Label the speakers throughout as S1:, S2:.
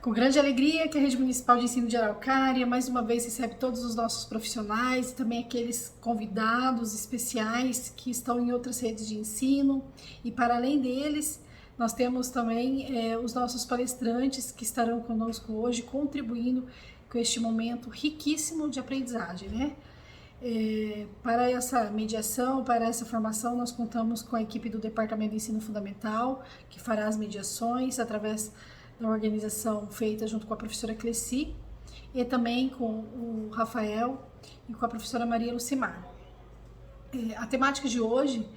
S1: Com grande alegria que a Rede Municipal de Ensino de Araucária mais uma vez recebe todos os nossos profissionais e também aqueles convidados especiais que estão em outras redes de ensino. E para além deles, nós temos também os nossos palestrantes que estarão conosco hoje, contribuindo com este momento riquíssimo de aprendizagem, né? Para essa mediação, para essa formação, nós contamos com a equipe do Departamento de Ensino Fundamental, que fará as mediações através da organização feita junto com a professora Cleci, e também com o Rafael e com a professora Maria Lucimar. A temática de hoje,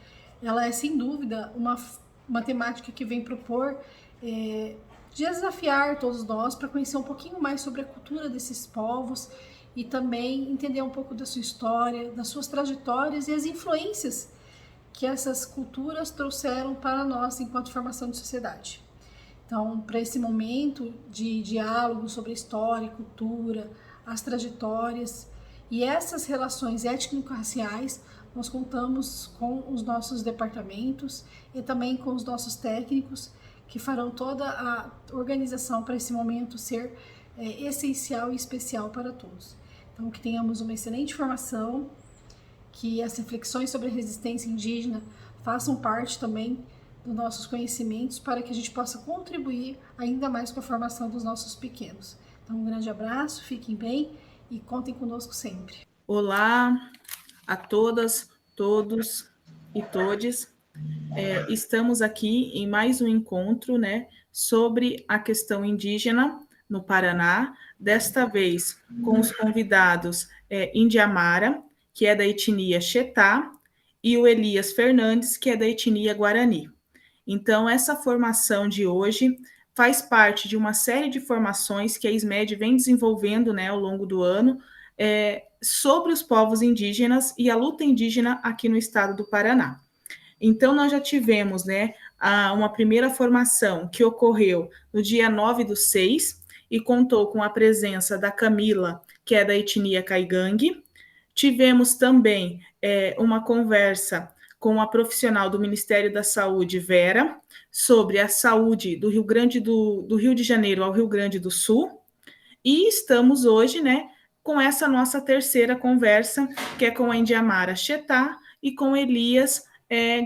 S1: ela é sem dúvida uma temática que vem propor desafiar todos nós para conhecer um pouquinho mais sobre a cultura desses povos e também entender um pouco da sua história, das suas trajetórias e as influências que essas culturas trouxeram para nós enquanto formação de sociedade. Então, para esse momento de diálogo sobre história, cultura, as trajetórias e essas relações étnico-raciais, nós contamos com os nossos departamentos e também com os nossos técnicos que farão toda a organização para esse momento ser essencial e especial para todos. Então, que tenhamos uma excelente formação, que as reflexões sobre a resistência indígena façam parte também dos nossos conhecimentos para que a gente possa contribuir ainda mais com a formação dos nossos pequenos. Então, um grande abraço, fiquem bem e contem conosco sempre.
S2: Olá a todas, todos e todes. Estamos aqui em mais um encontro, né, sobre a questão indígena no Paraná, desta vez com os convidados Indiamara, que é da etnia Xetá, e o Elias Fernandes, que é da etnia Guarani. Então, essa formação de hoje faz parte de uma série de formações que a ISMED vem desenvolvendo, né, ao longo do ano, sobre os povos indígenas e a luta indígena aqui no estado do Paraná. Então, nós já tivemos, né, uma primeira formação que ocorreu no dia 9/6 e contou com a presença da Camila, que é da etnia Caigangue. Tivemos também uma conversa com a profissional do Ministério da Saúde, Vera, sobre a saúde do Rio de Janeiro ao Rio Grande do Sul. E estamos hoje, né, com essa nossa terceira conversa, que é com a Indiamara Xetá e com Elias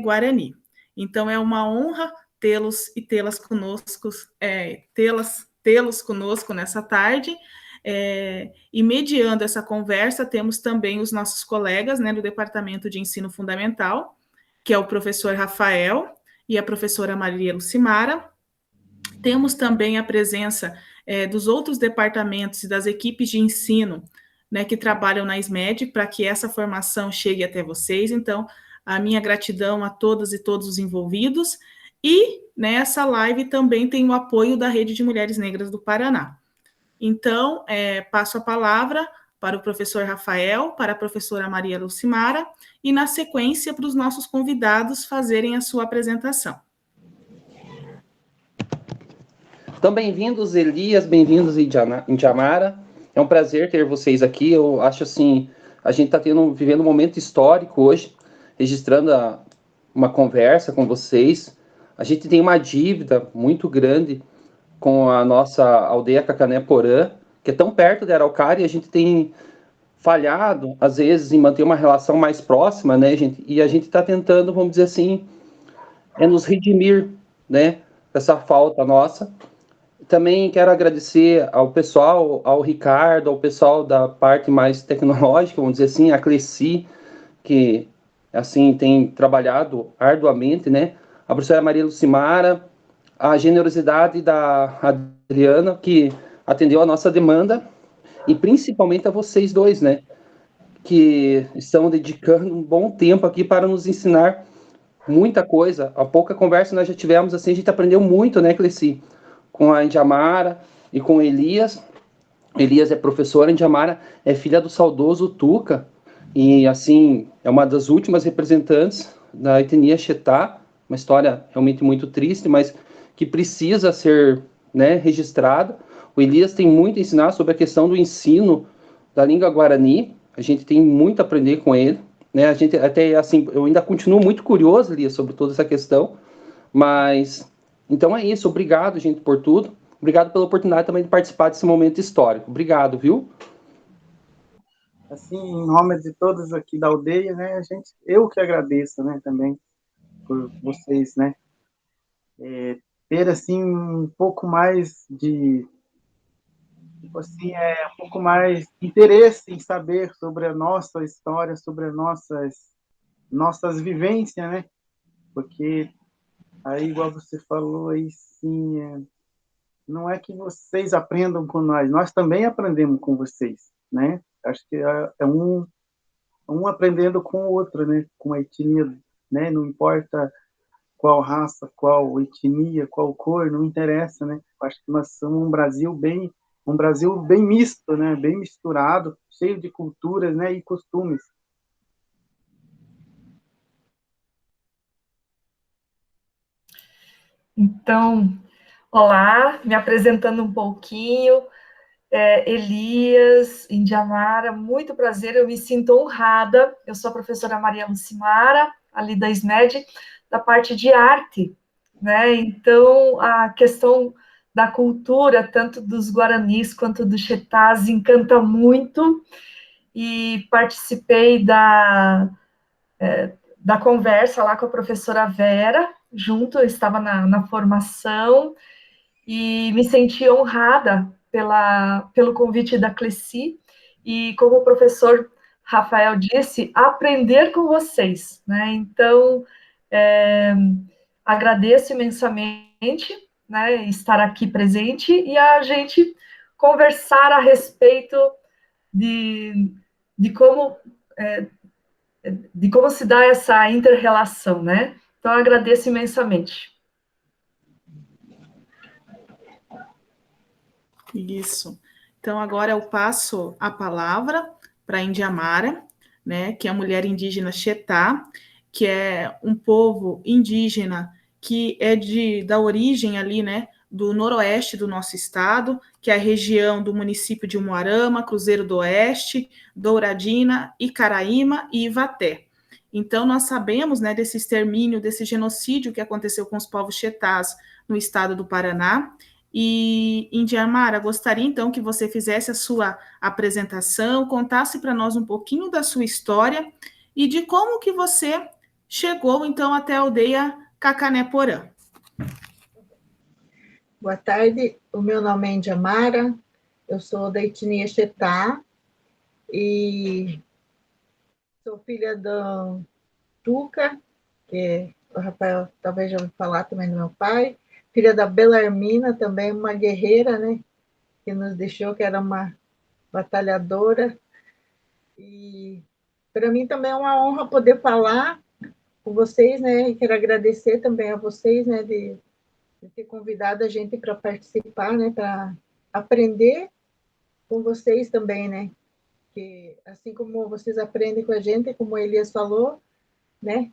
S2: Guarani. Então, é uma honra tê-los e tê-las conosco, tê-los conosco nessa tarde. E mediando essa conversa, temos também os nossos colegas, né, do Departamento de Ensino Fundamental, que é o professor Rafael e a professora Maria Lucimara. Temos também a presença dos outros departamentos e das equipes de ensino, né, que trabalham na ISMED para que essa formação chegue até vocês. Então, a minha gratidão a todas e todos os envolvidos. E nessa live também tem o apoio da Rede de Mulheres Negras do Paraná. Então, passo a palavra para o professor Rafael, para a professora Maria Lucimara, e na sequência para os nossos convidados fazerem a sua apresentação.
S3: Então, bem-vindos, Elias, bem-vindos, Indiamara. É um prazer ter vocês aqui. Eu acho assim, a gente está vivendo um momento histórico hoje, registrando uma conversa com vocês. A gente tem uma dívida muito grande com a nossa aldeia Cacané Porã, que é tão perto da Araucária, e a gente tem falhado, às vezes, em manter uma relação mais próxima, né, gente? E a gente está tentando, vamos dizer assim, nos redimir, né, dessa falta nossa. Também quero agradecer ao pessoal, ao Ricardo, ao pessoal da parte mais tecnológica, vamos dizer assim, a Cleci, que, assim, tem trabalhado arduamente, né? A professora Maria Lucimara, a generosidade da Adriana, que atendeu a nossa demanda, e principalmente a vocês dois, né, que estão dedicando um bom tempo aqui para nos ensinar muita coisa. A pouca conversa nós já tivemos, assim, a gente aprendeu muito, né, Cleci, com a Indiamara e com o Elias. Elias é professor, a Indiamara é filha do saudoso Tuca, e, assim, é uma das últimas representantes da etnia Xetá, uma história realmente muito triste, mas que precisa ser, né, registrada. O Elias tem muito a ensinar sobre a questão do ensino da língua guarani. A gente tem muito a aprender com ele, né? A gente até, assim, eu ainda continuo muito curioso, Elias, sobre toda essa questão. Mas então é isso. Obrigado, gente, por tudo. Obrigado pela oportunidade também de participar desse momento histórico. Obrigado, viu?
S4: Assim, em nome de todos aqui da aldeia, né, eu que agradeço, né, também por vocês, né, ter assim um pouco mais de, tipo assim, um pouco mais de interesse em saber sobre a nossa história, sobre as nossas vivências, né, porque aí, igual você falou, aí sim, não é que vocês aprendam com nós também aprendemos com vocês, né? Acho que é um aprendendo com o outro, né? Com a etnia, né? Não importa qual raça, qual etnia, qual cor, não interessa, né? Acho que nós somos um Brasil bem misto, né? Bem misturado, cheio de culturas, né? E costumes.
S5: Então, olá, me apresentando um pouquinho, Elias, Indiamara, muito prazer, eu me sinto honrada, eu sou a professora Maria Lucimara, ali da SMED, da parte de arte, né, então a questão da cultura, tanto dos guaranis quanto dos chetás, encanta muito, e participei da conversa lá com a professora Vera, junto, eu estava na formação, e me senti honrada pelo convite da Cleci, e como o professor Rafael disse, aprender com vocês, né? Então, agradeço imensamente, né, estar aqui presente e a gente conversar a respeito de, de como de como se dá essa inter-relação, né? Então, agradeço imensamente.
S2: Isso. Então, agora eu passo a palavra para a Indiamara, né, que é a mulher indígena Chetá, que é um povo indígena que é da origem ali, né, do noroeste do nosso estado, que é a região do município de Umuarama, Cruzeiro do Oeste, Douradina, Icaraíma e Ivaté. Então, nós sabemos, né, desse extermínio, desse genocídio que aconteceu com os povos chetás no estado do Paraná. E, Indiamara, gostaria então que você fizesse a sua apresentação, contasse para nós um pouquinho da sua história e de como que você chegou então até a aldeia Cacané-Porã.
S6: Boa tarde, o meu nome é Indiamara, eu sou da etnia Chetá e sou filha do Tuca, que o Rafael talvez já ouviu falar também do meu pai, filha da Belarmina, também uma guerreira, né, que nos deixou, que era uma batalhadora, e para mim também é uma honra poder falar com vocês, né, e quero agradecer também a vocês, né, de ter convidado a gente para participar, né, para aprender com vocês também, né, que assim como vocês aprendem com a gente, como o Elias falou, né,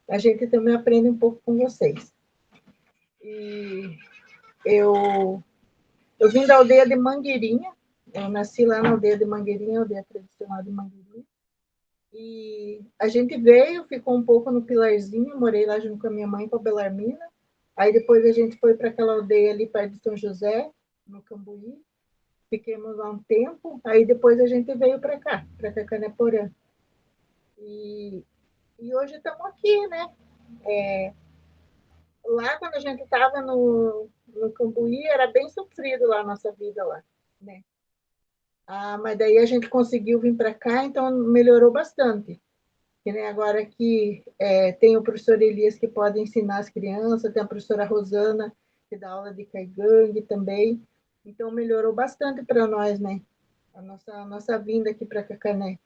S6: a gente também aprende um pouco com vocês. E eu vim da aldeia de Mangueirinha, eu nasci lá na aldeia de Mangueirinha, aldeia tradicional de Mangueirinha, e a gente veio, ficou um pouco no Pilarzinho, morei lá junto com a minha mãe, com a Belarmina, aí depois a gente foi para aquela aldeia ali perto de São José, no Cambuí, fiquemos lá um tempo, aí depois a gente veio para cá, para Cacané-Porã. E hoje estamos aqui, né? Lá, quando a gente estava no Cambuí, era bem sofrido lá a nossa vida lá, né? Mas daí a gente conseguiu vir para cá, então melhorou bastante. Que nem agora aqui tem o professor Elias que pode ensinar as crianças, tem a professora Rosana que dá aula de caigangue também. Então melhorou bastante para nós, né? A nossa vinda aqui para Cacané.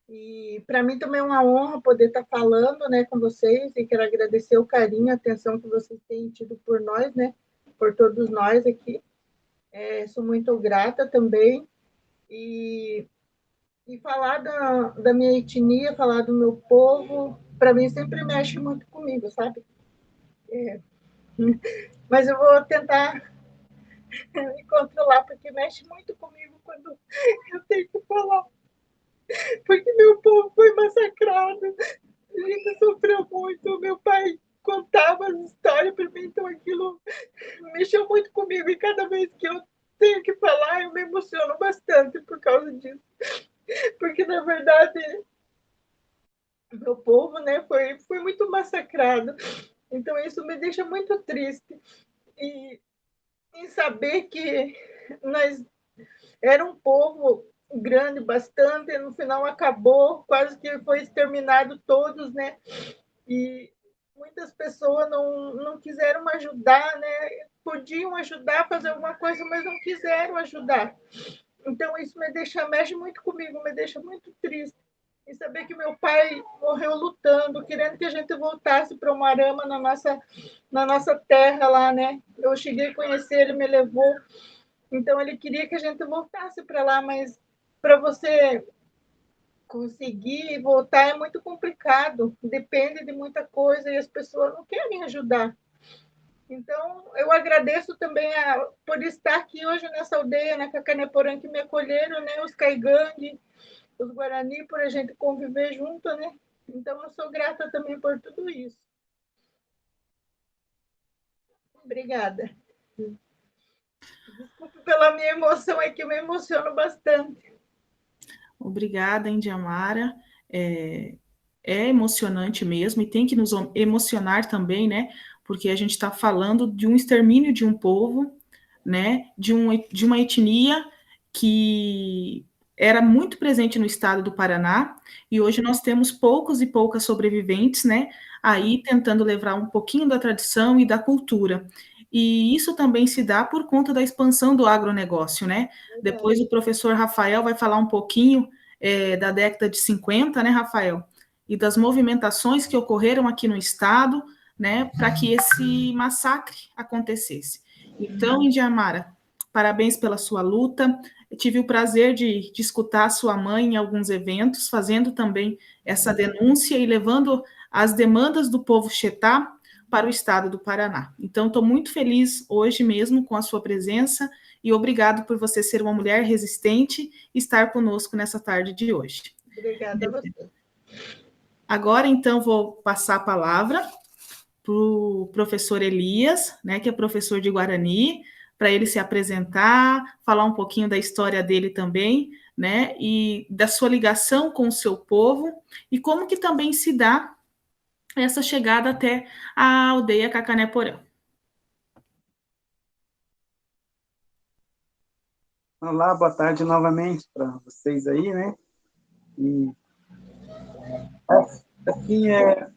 S6: E para mim também é uma honra poder estar falando, né, com vocês, e quero agradecer o carinho, a atenção que vocês têm tido por nós, né, por todos nós aqui. Sou muito grata também. E falar da minha etnia, falar do meu povo, para mim sempre mexe muito comigo, sabe? Mas eu vou tentar me controlar, porque mexe muito comigo quando eu tenho que falar. Porque meu povo foi massacrado, a gente sofreu muito, meu pai contava as histórias para mim, então aquilo mexeu muito comigo, e cada vez que eu tenho que falar, eu me emociono bastante por causa disso. Porque, na verdade, meu povo, né, foi muito massacrado. Então, isso me deixa muito triste. E em saber que nós era um povo grande bastante, e no final acabou, quase que foi exterminado todos, né? E muitas pessoas não quiseram ajudar, né? Podiam ajudar a fazer alguma coisa, mas não quiseram ajudar. Então, isso mexe muito comigo, me deixa muito triste. E saber que meu pai morreu lutando, querendo que a gente voltasse para o Marama, na nossa terra lá, né? Eu cheguei a conhecer, ele me levou. Então, ele queria que a gente voltasse para lá, mas para você conseguir voltar é muito complicado, depende de muita coisa e as pessoas não querem ajudar. Então, eu agradeço também por estar aqui hoje nessa aldeia, na Cacaneporã, que me acolheram, né? Os Caigangue, os Guarani, por a gente conviver junto, né? Então, eu sou grata também por tudo isso. Obrigada. Desculpe pela minha emoção, é que eu me emociono bastante.
S2: Obrigada, Indiamara. É emocionante mesmo e tem que nos emocionar também, né? Porque a gente está falando de um extermínio de um povo, né? De uma etnia que era muito presente no estado do Paraná e hoje nós temos poucos e poucas sobreviventes, né? Aí tentando levar um pouquinho da tradição e da cultura. E isso também se dá por conta da expansão do agronegócio, né? Depois o professor Rafael vai falar um pouquinho da década de 50, né, Rafael? E das movimentações que ocorreram aqui no estado, né, para que esse massacre acontecesse. Então, Indiamara, parabéns pela sua luta. Eu tive o prazer de escutar a sua mãe em alguns eventos, fazendo também essa denúncia e levando as demandas do povo Xetá para o estado do Paraná. Então, estou muito feliz hoje mesmo com a sua presença e obrigado por você ser uma mulher resistente e estar conosco nessa tarde de hoje.
S6: Obrigada a você.
S2: Agora, então, vou passar a palavra para o professor Elias, né, que é professor de Guarani, para ele se apresentar, falar um pouquinho da história dele também, né, e da sua ligação com o seu povo, e como que também se dá essa chegada até a aldeia Cacaneporã.
S4: Olá, boa tarde novamente para vocês aí, né? E aqui é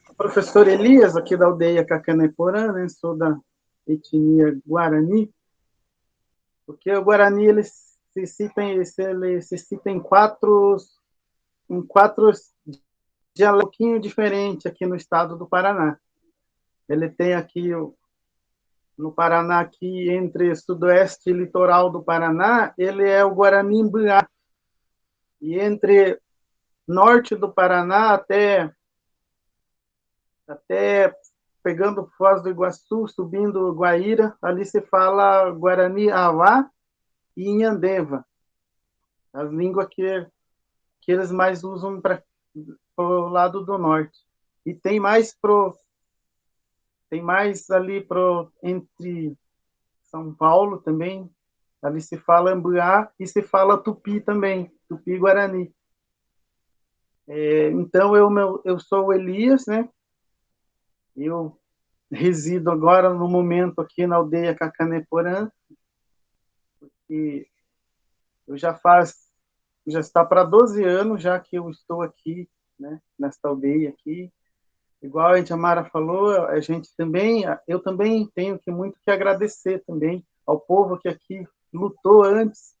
S4: o professor Elias, aqui da aldeia Cacaneporã, né? Sou da etnia Guarani, porque o Guarani ele se cita em quatro dialetos diferentes aqui no estado do Paraná. Ele tem aqui no Paraná, aqui entre sudoeste e litoral do Paraná, ele é o Guarani Mbuá. E entre norte do Paraná até pegando Foz do Iguaçu, subindo Guaíra, ali se fala Guarani Avá e Inhandeva. As línguas que eles mais usam para o lado do norte. E tem mais ali entre São Paulo também, ali se fala Ambuá e se fala Tupi também, Tupi-Guarani. Então, eu sou o Elias, né? Eu resido agora, no momento, aqui na aldeia Cacaneporã, e eu já está para 12 anos já que eu estou aqui, né, nesta aldeia aqui. Igual a Indiamara falou, eu também tenho muito que agradecer também ao povo que aqui lutou antes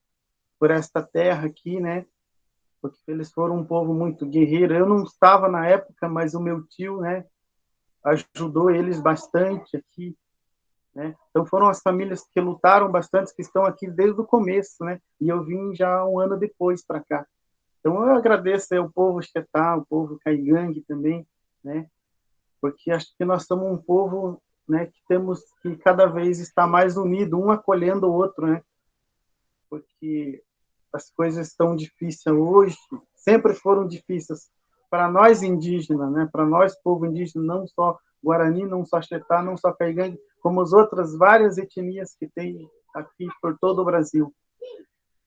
S4: por esta terra aqui, né? Porque eles foram um povo muito guerreiro. Eu não estava na época, mas o meu tio, né, ajudou eles bastante aqui, né? Então foram as famílias que lutaram bastante, que estão aqui desde o começo, né? E eu vim já um ano depois para cá. Então eu agradeço ao povo Xetá, o povo Caigangue também, né? Porque acho que nós somos um povo, né, que temos que cada vez estar mais unido, um acolhendo o outro, né? Porque as coisas estão difíceis hoje, sempre foram difíceis para nós indígenas, né? Para nós, povo indígena, não só Guarani, não só Xetá, não só Caigangue, como as outras várias etnias que tem aqui por todo o Brasil.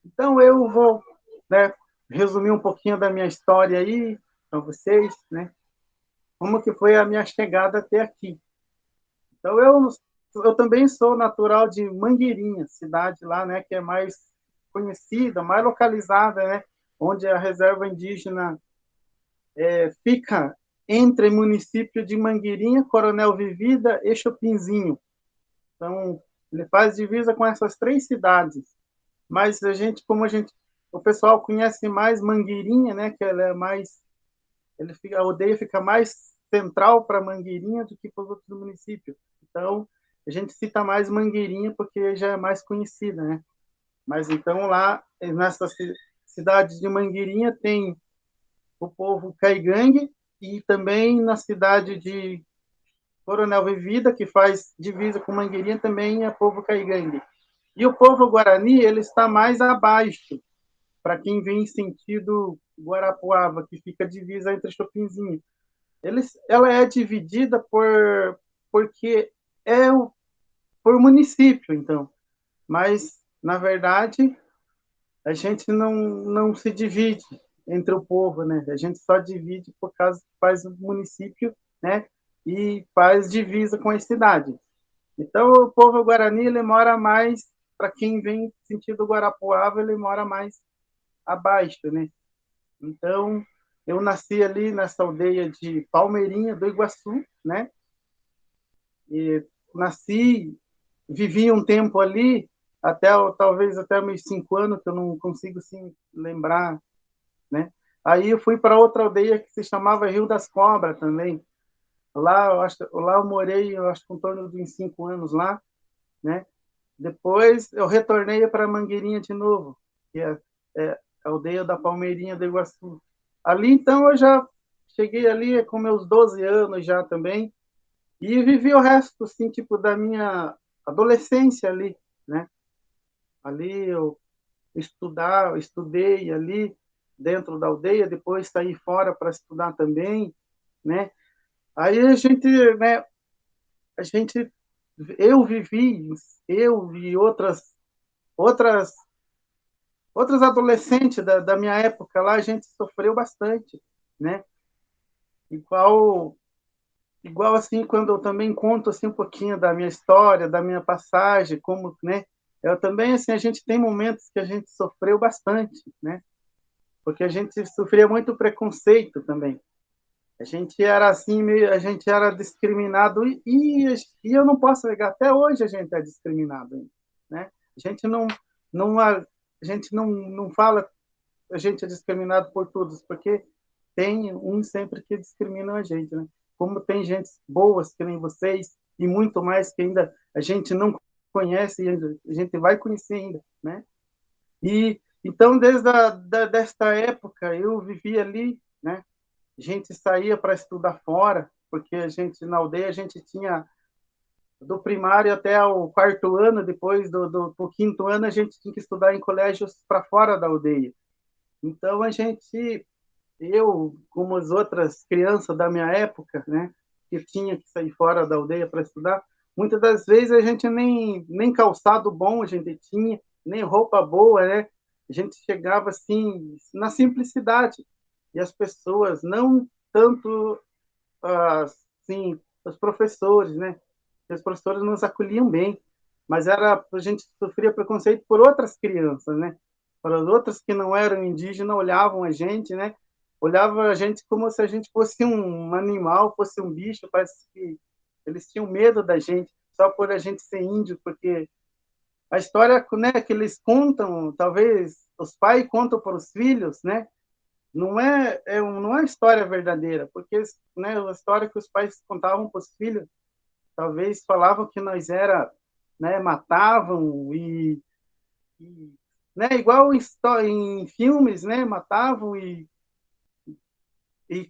S4: Então, eu vou, né, resumir um pouquinho da minha história aí para vocês, né? Como que foi a minha chegada até aqui. Então, eu também sou natural de Mangueirinha, cidade lá, né, que é mais conhecida, mais localizada, né, onde a reserva indígena fica entre o município de Mangueirinha, Coronel Vivida e Chopinzinho. Então, ele faz divisa com essas 3 cidades. Mas o pessoal conhece mais Mangueirinha, né, que ela é mais, a aldeia fica mais central para Mangueirinha do que para os outros municípios. Então, a gente cita mais Mangueirinha porque já é mais conhecida, né? Mas então lá nessa cidade de Mangueirinha tem o povo Caigangue e também na cidade de Coronel Vivida, que faz divisa com Mangueirinha, também é povo Caigangue. E o povo Guarani, ele está mais abaixo, para quem vem em sentido Guarapuava, que fica divisa entre Chopinzinho. Ela é dividida porque por município, então. Mas, na verdade, a gente não se divide entre o povo, né? A gente só divide por causa que faz o município, né? E faz divisa com a cidade. Então, o povo Guarani, ele mora mais, para quem vem sentido Guarapuava, ele mora mais abaixo, né? Então, eu nasci ali nessa aldeia de Palmeirinha do Iguaçu, né? E vivi um tempo ali, talvez até meus 5 anos, que eu não consigo assim, lembrar, né? Aí eu fui para outra aldeia que se chamava Rio das Cobras também. Lá eu morei, eu acho que em torno de uns 5 anos lá, né? Depois eu retornei para Mangueirinha de novo, que é a aldeia da Palmeirinha do Iguaçu. Ali, então, eu já cheguei ali com meus 12 anos já também, e vivi o resto, assim, tipo, da minha adolescência ali, né? Ali eu estudei ali dentro da aldeia, depois saí fora para estudar também, né? Aí né, a gente, eu vivi, eu e outras adolescentes da minha época lá, a gente sofreu bastante, né? Igual assim, quando eu também conto assim um pouquinho da minha história, da minha passagem, como, né? Eu também assim, a gente tem momentos que a gente sofreu bastante, né? Porque a gente sofria muito preconceito também. A gente era assim, a gente era discriminado e eu não posso negar, até hoje a gente é discriminado, né? A gente não fala a gente é discriminado por todos, porque tem um sempre que discrimina a gente, né? Como tem gente boas que nem vocês e muito mais que ainda a gente não conhece e a gente vai conhecer ainda, né? E então desta época eu vivi ali, né? A gente saía para estudar fora, porque a gente na aldeia a gente tinha do primário até o 4º ano, depois do 5º ano a gente tinha que estudar em colégios para fora da aldeia. Então eu, como as outras crianças da minha época, né, que tinha que sair fora da aldeia para estudar, muitas das vezes a gente nem calçado bom a gente tinha, nem roupa boa, né? A gente chegava assim na simplicidade e as pessoas não tanto assim os professores, né? Os professores nos acolhiam bem, mas a gente sofria preconceito por outras crianças, né? Para as outras que não eram indígenas olhavam a gente, né? Olhavam a gente como se a gente fosse um animal, fosse um bicho, parece que eles tinham medo da gente só por a gente ser índio, porque a história, né, que eles contam, talvez os pais contam para os filhos, né? Não é história verdadeira, porque, né, a história que os pais contavam para os filhos, talvez falavam que nós né, matavam né, igual em filmes, né, matavam e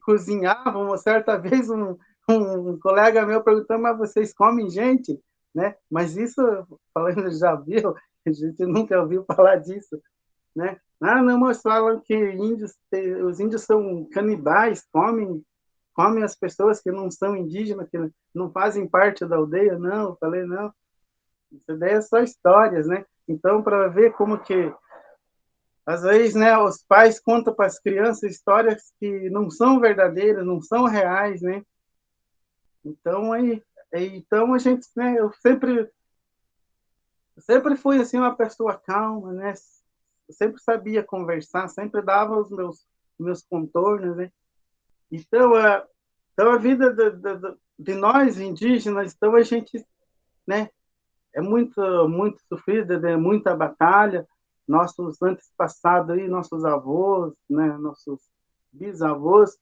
S4: cozinhavam. Uma certa vez um colega meu perguntou: mas vocês comem gente? Né? Mas isso, falando já viu, a gente nunca ouviu falar disso, né? Ah, não, mas falam que os índios são canibais, comem as pessoas que não são indígenas, que não fazem parte da aldeia. Não, eu falei, não, isso daí é só histórias, né? Então, para ver como que, às vezes, né, os pais contam para as crianças histórias que não são verdadeiras, não são reais, né? Então, então a gente, né, eu sempre fui, assim, uma pessoa calma, né? Eu sempre sabia conversar, sempre dava os meus contornos, né? Então, então a vida de nós indígenas, então a gente, né, é muito sofrida, né, muita batalha. Nossos antepassados aí, nossos avós, né, nossos bisavós.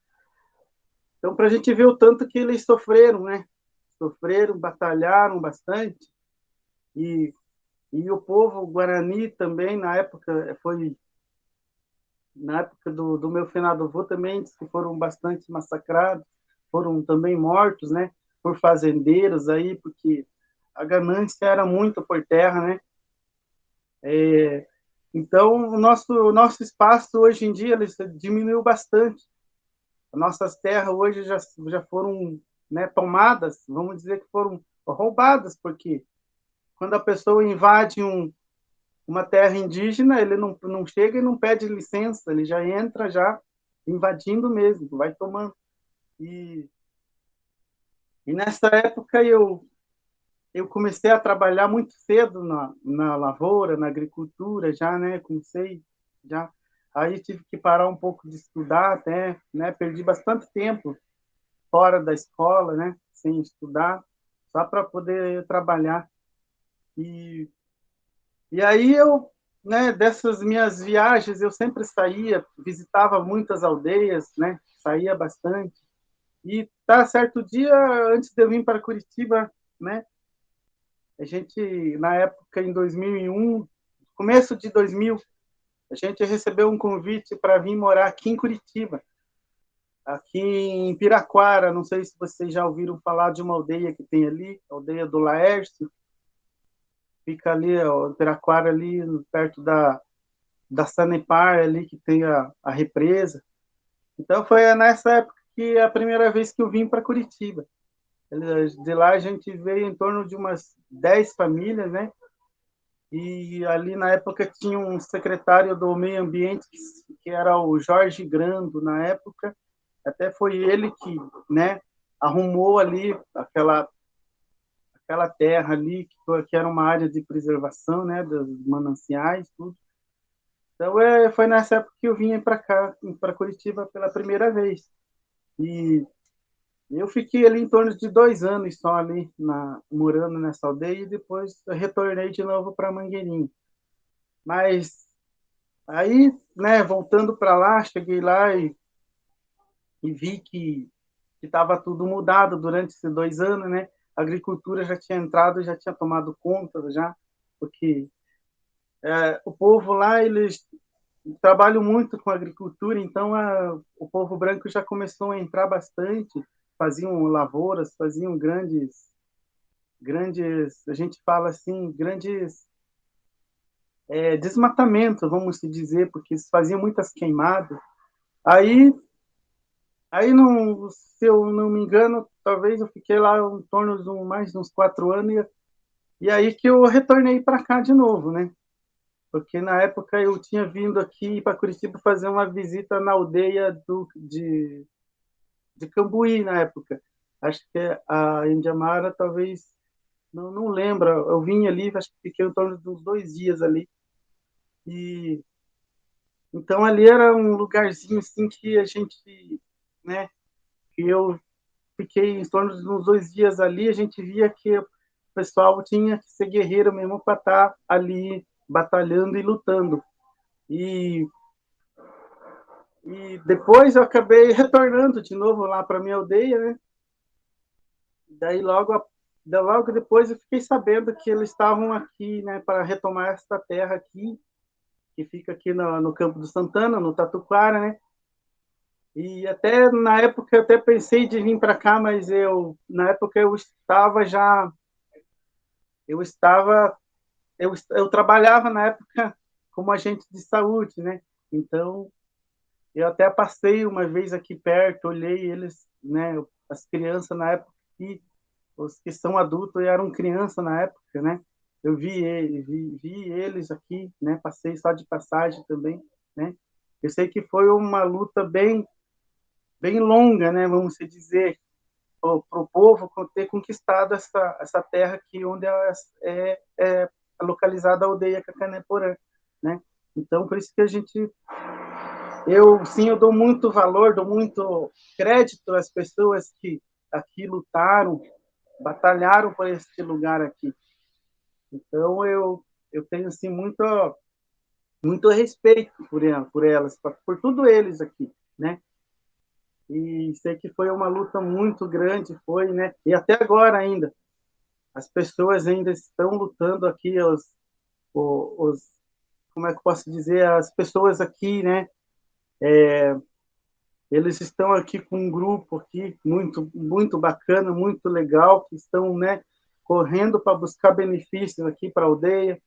S4: Então, para a gente ver o tanto que eles sofreram, né? Sofreram, batalharam bastante. E, e o povo guarani também, na época do meu finado avô também, diz que foram bastante massacrados, foram também mortos, né? Por fazendeiros aí, porque a ganância era muito por terra, né? Então, o nosso espaço hoje em dia ele diminuiu bastante. As nossas terras hoje já foram, né, tomadas, vamos dizer que foram roubadas, porque quando a pessoa invade uma terra indígena, ele não chega e não pede licença, ele já entra já invadindo mesmo, vai tomando. E, e nessa época eu comecei a trabalhar muito cedo na lavoura, na agricultura, já, né? Comecei já. Aí tive que parar um pouco de estudar até, né? Perdi bastante tempo fora da escola, né? Sem estudar, só para poder trabalhar. E, e aí né? Dessas minhas viagens, eu sempre saía, visitava muitas aldeias, né? Saía bastante. E tá certo dia, antes de eu vir para Curitiba, né? A gente, na época, em 2001, começo de 2000, a gente recebeu um convite para vir morar aqui em Curitiba, aqui em Piraquara. Não sei se vocês já ouviram falar de uma aldeia que tem ali, a aldeia do Laércio. Fica ali, ó, Piraquara, ali perto da Sanepar, ali que tem a represa. Então, foi nessa época que é a primeira vez que eu vim para Curitiba. De lá a gente veio em torno de umas 10 famílias, né? E ali na época tinha um secretário do meio ambiente que era o Jorge Grando na época. Até foi ele que, né, arrumou ali aquela terra ali que era uma área de preservação, né, dos mananciais, tudo. Então foi nessa época que eu vim para cá, para Curitiba pela primeira vez. E eu fiquei ali em torno de 2 anos só ali morando nessa aldeia e depois eu retornei de novo para Mangueirinho. Mas aí, né, voltando para lá, cheguei lá e vi que estava tudo mudado durante esses 2 anos, né? A agricultura já tinha entrado, já tinha tomado conta, já, porque o povo lá, eles trabalham muito com agricultura, então o povo branco já começou a entrar bastante, faziam lavouras, faziam grandes, a gente fala assim, grandes desmatamentos, vamos se dizer, porque eles faziam muitas queimadas. Aí Aí, não, se eu não me engano, talvez eu fiquei lá em torno de mais de uns 4 anos, e aí que eu retornei para cá de novo, né? Porque na época eu tinha vindo aqui para Curitiba fazer uma visita na aldeia de Cambuí, na época. Acho que a Indiamara, talvez, não lembro, eu vim ali, acho que fiquei em torno de uns 2 dias ali. E então ali era um lugarzinho assim que a gente, né, que eu fiquei em torno de uns 2 dias ali, a gente via que o pessoal tinha que ser guerreiro mesmo para estar ali batalhando e lutando. E, e depois eu acabei retornando de novo lá para minha aldeia, né? Daí logo depois eu fiquei sabendo que eles estavam aqui, né, para retomar esta terra aqui, que fica aqui no Campo do Santana, no Tatuquara, né? E até na época eu até pensei de vir para cá, mas na época eu estava eu trabalhava na época como agente de saúde, né? Então, eu até passei uma vez aqui perto, olhei eles, né? As crianças na época, e os que são adultos eram crianças na época, né? Eu vi eles aqui, né? Passei só de passagem também, né? Eu sei que foi uma luta bem longa, né? Vamos dizer, para o povo ter conquistado essa terra aqui onde é localizada a aldeia Cacané-Porã, né? Então, por isso que eu dou muito valor, dou muito crédito às pessoas que aqui lutaram, batalharam por esse lugar aqui. Então, eu tenho, assim, muito respeito por elas, por tudo eles aqui, né? E sei que foi uma luta muito grande, foi, né? E até agora ainda, as pessoas ainda estão lutando aqui, como é que eu posso dizer, as pessoas aqui, né? Eles estão aqui com um grupo aqui muito bacana, muito legal, que estão, né, correndo para buscar benefícios aqui para a aldeia,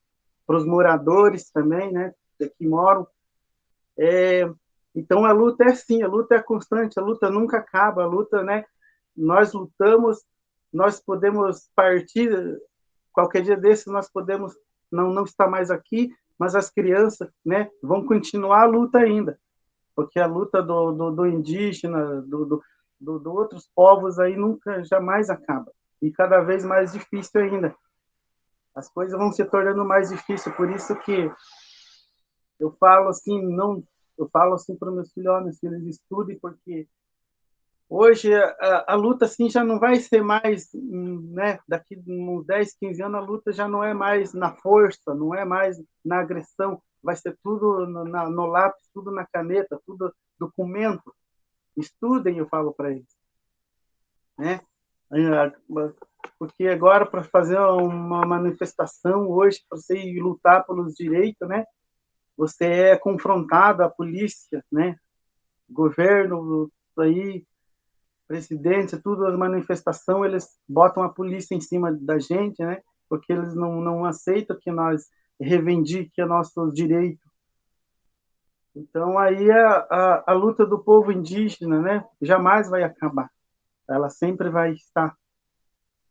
S4: para os moradores também, né, que moram. Então a luta é assim, a luta é constante, a luta nunca acaba, a luta, né, nós lutamos, nós podemos partir, qualquer dia desse nós podemos não estar mais aqui, mas as crianças, né, vão continuar a luta ainda, porque a luta do indígena, do outros povos aí nunca, jamais acaba. E cada vez mais difícil ainda. As coisas vão se tornando mais difíceis, por isso que eu falo assim, para os meus filhos, eles estudem, porque hoje a luta assim já não vai ser mais, né, daqui uns 10, 15 anos a luta já não é mais na força, não é mais na agressão, vai ser tudo no lápis, tudo na caneta, tudo documento. Estudem, eu falo para eles, né? Porque agora para fazer uma manifestação hoje, para você ir lutar pelos direitos, né? Você é confrontado, a polícia, né? Governo aí, presidente, tudo, as manifestações, eles botam a polícia em cima da gente, né? Porque eles não aceitam que nós reivindiquemos nossos direitos. Então, aí a luta do povo indígena, né? Jamais vai acabar. Ela sempre vai estar.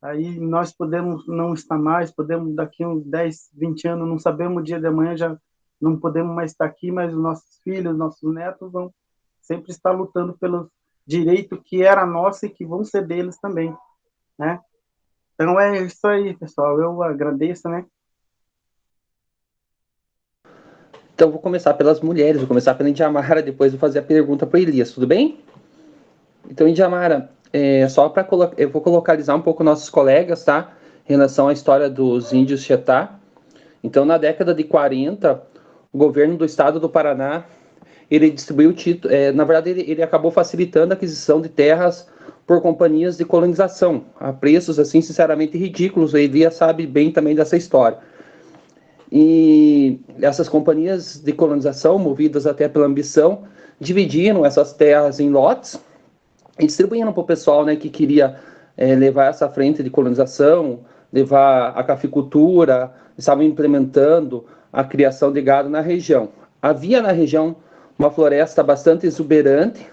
S4: Aí nós podemos não estar mais, podemos daqui uns 10, 20 anos, não sabemos o dia de amanhã, já não podemos mais estar aqui, mas os nossos filhos, nossos netos vão sempre estar lutando pelo direito que era nosso e que vão ser deles também, né? Então é isso aí, pessoal. Eu agradeço, né?
S3: Então, vou começar pelas mulheres, vou começar pela Indiamara, depois vou fazer a pergunta para o Elias, tudo bem? Então, Indiamara, eu vou localizar um pouco nossos colegas, tá? Em relação à história dos índios Xetá. Então, na década de 40, o governo do estado do Paraná, ele distribuiu títulos, na verdade, ele acabou facilitando a aquisição de terras por companhias de colonização, a preços, assim, sinceramente ridículos. O Elias sabe bem também dessa história. E essas companhias de colonização, movidas até pela ambição, dividiram essas terras em lotes e distribuíram para o pessoal, né, que queria levar essa frente de colonização, levar a caficultura, estavam implementando a criação de gado na região. Havia na região uma floresta bastante exuberante,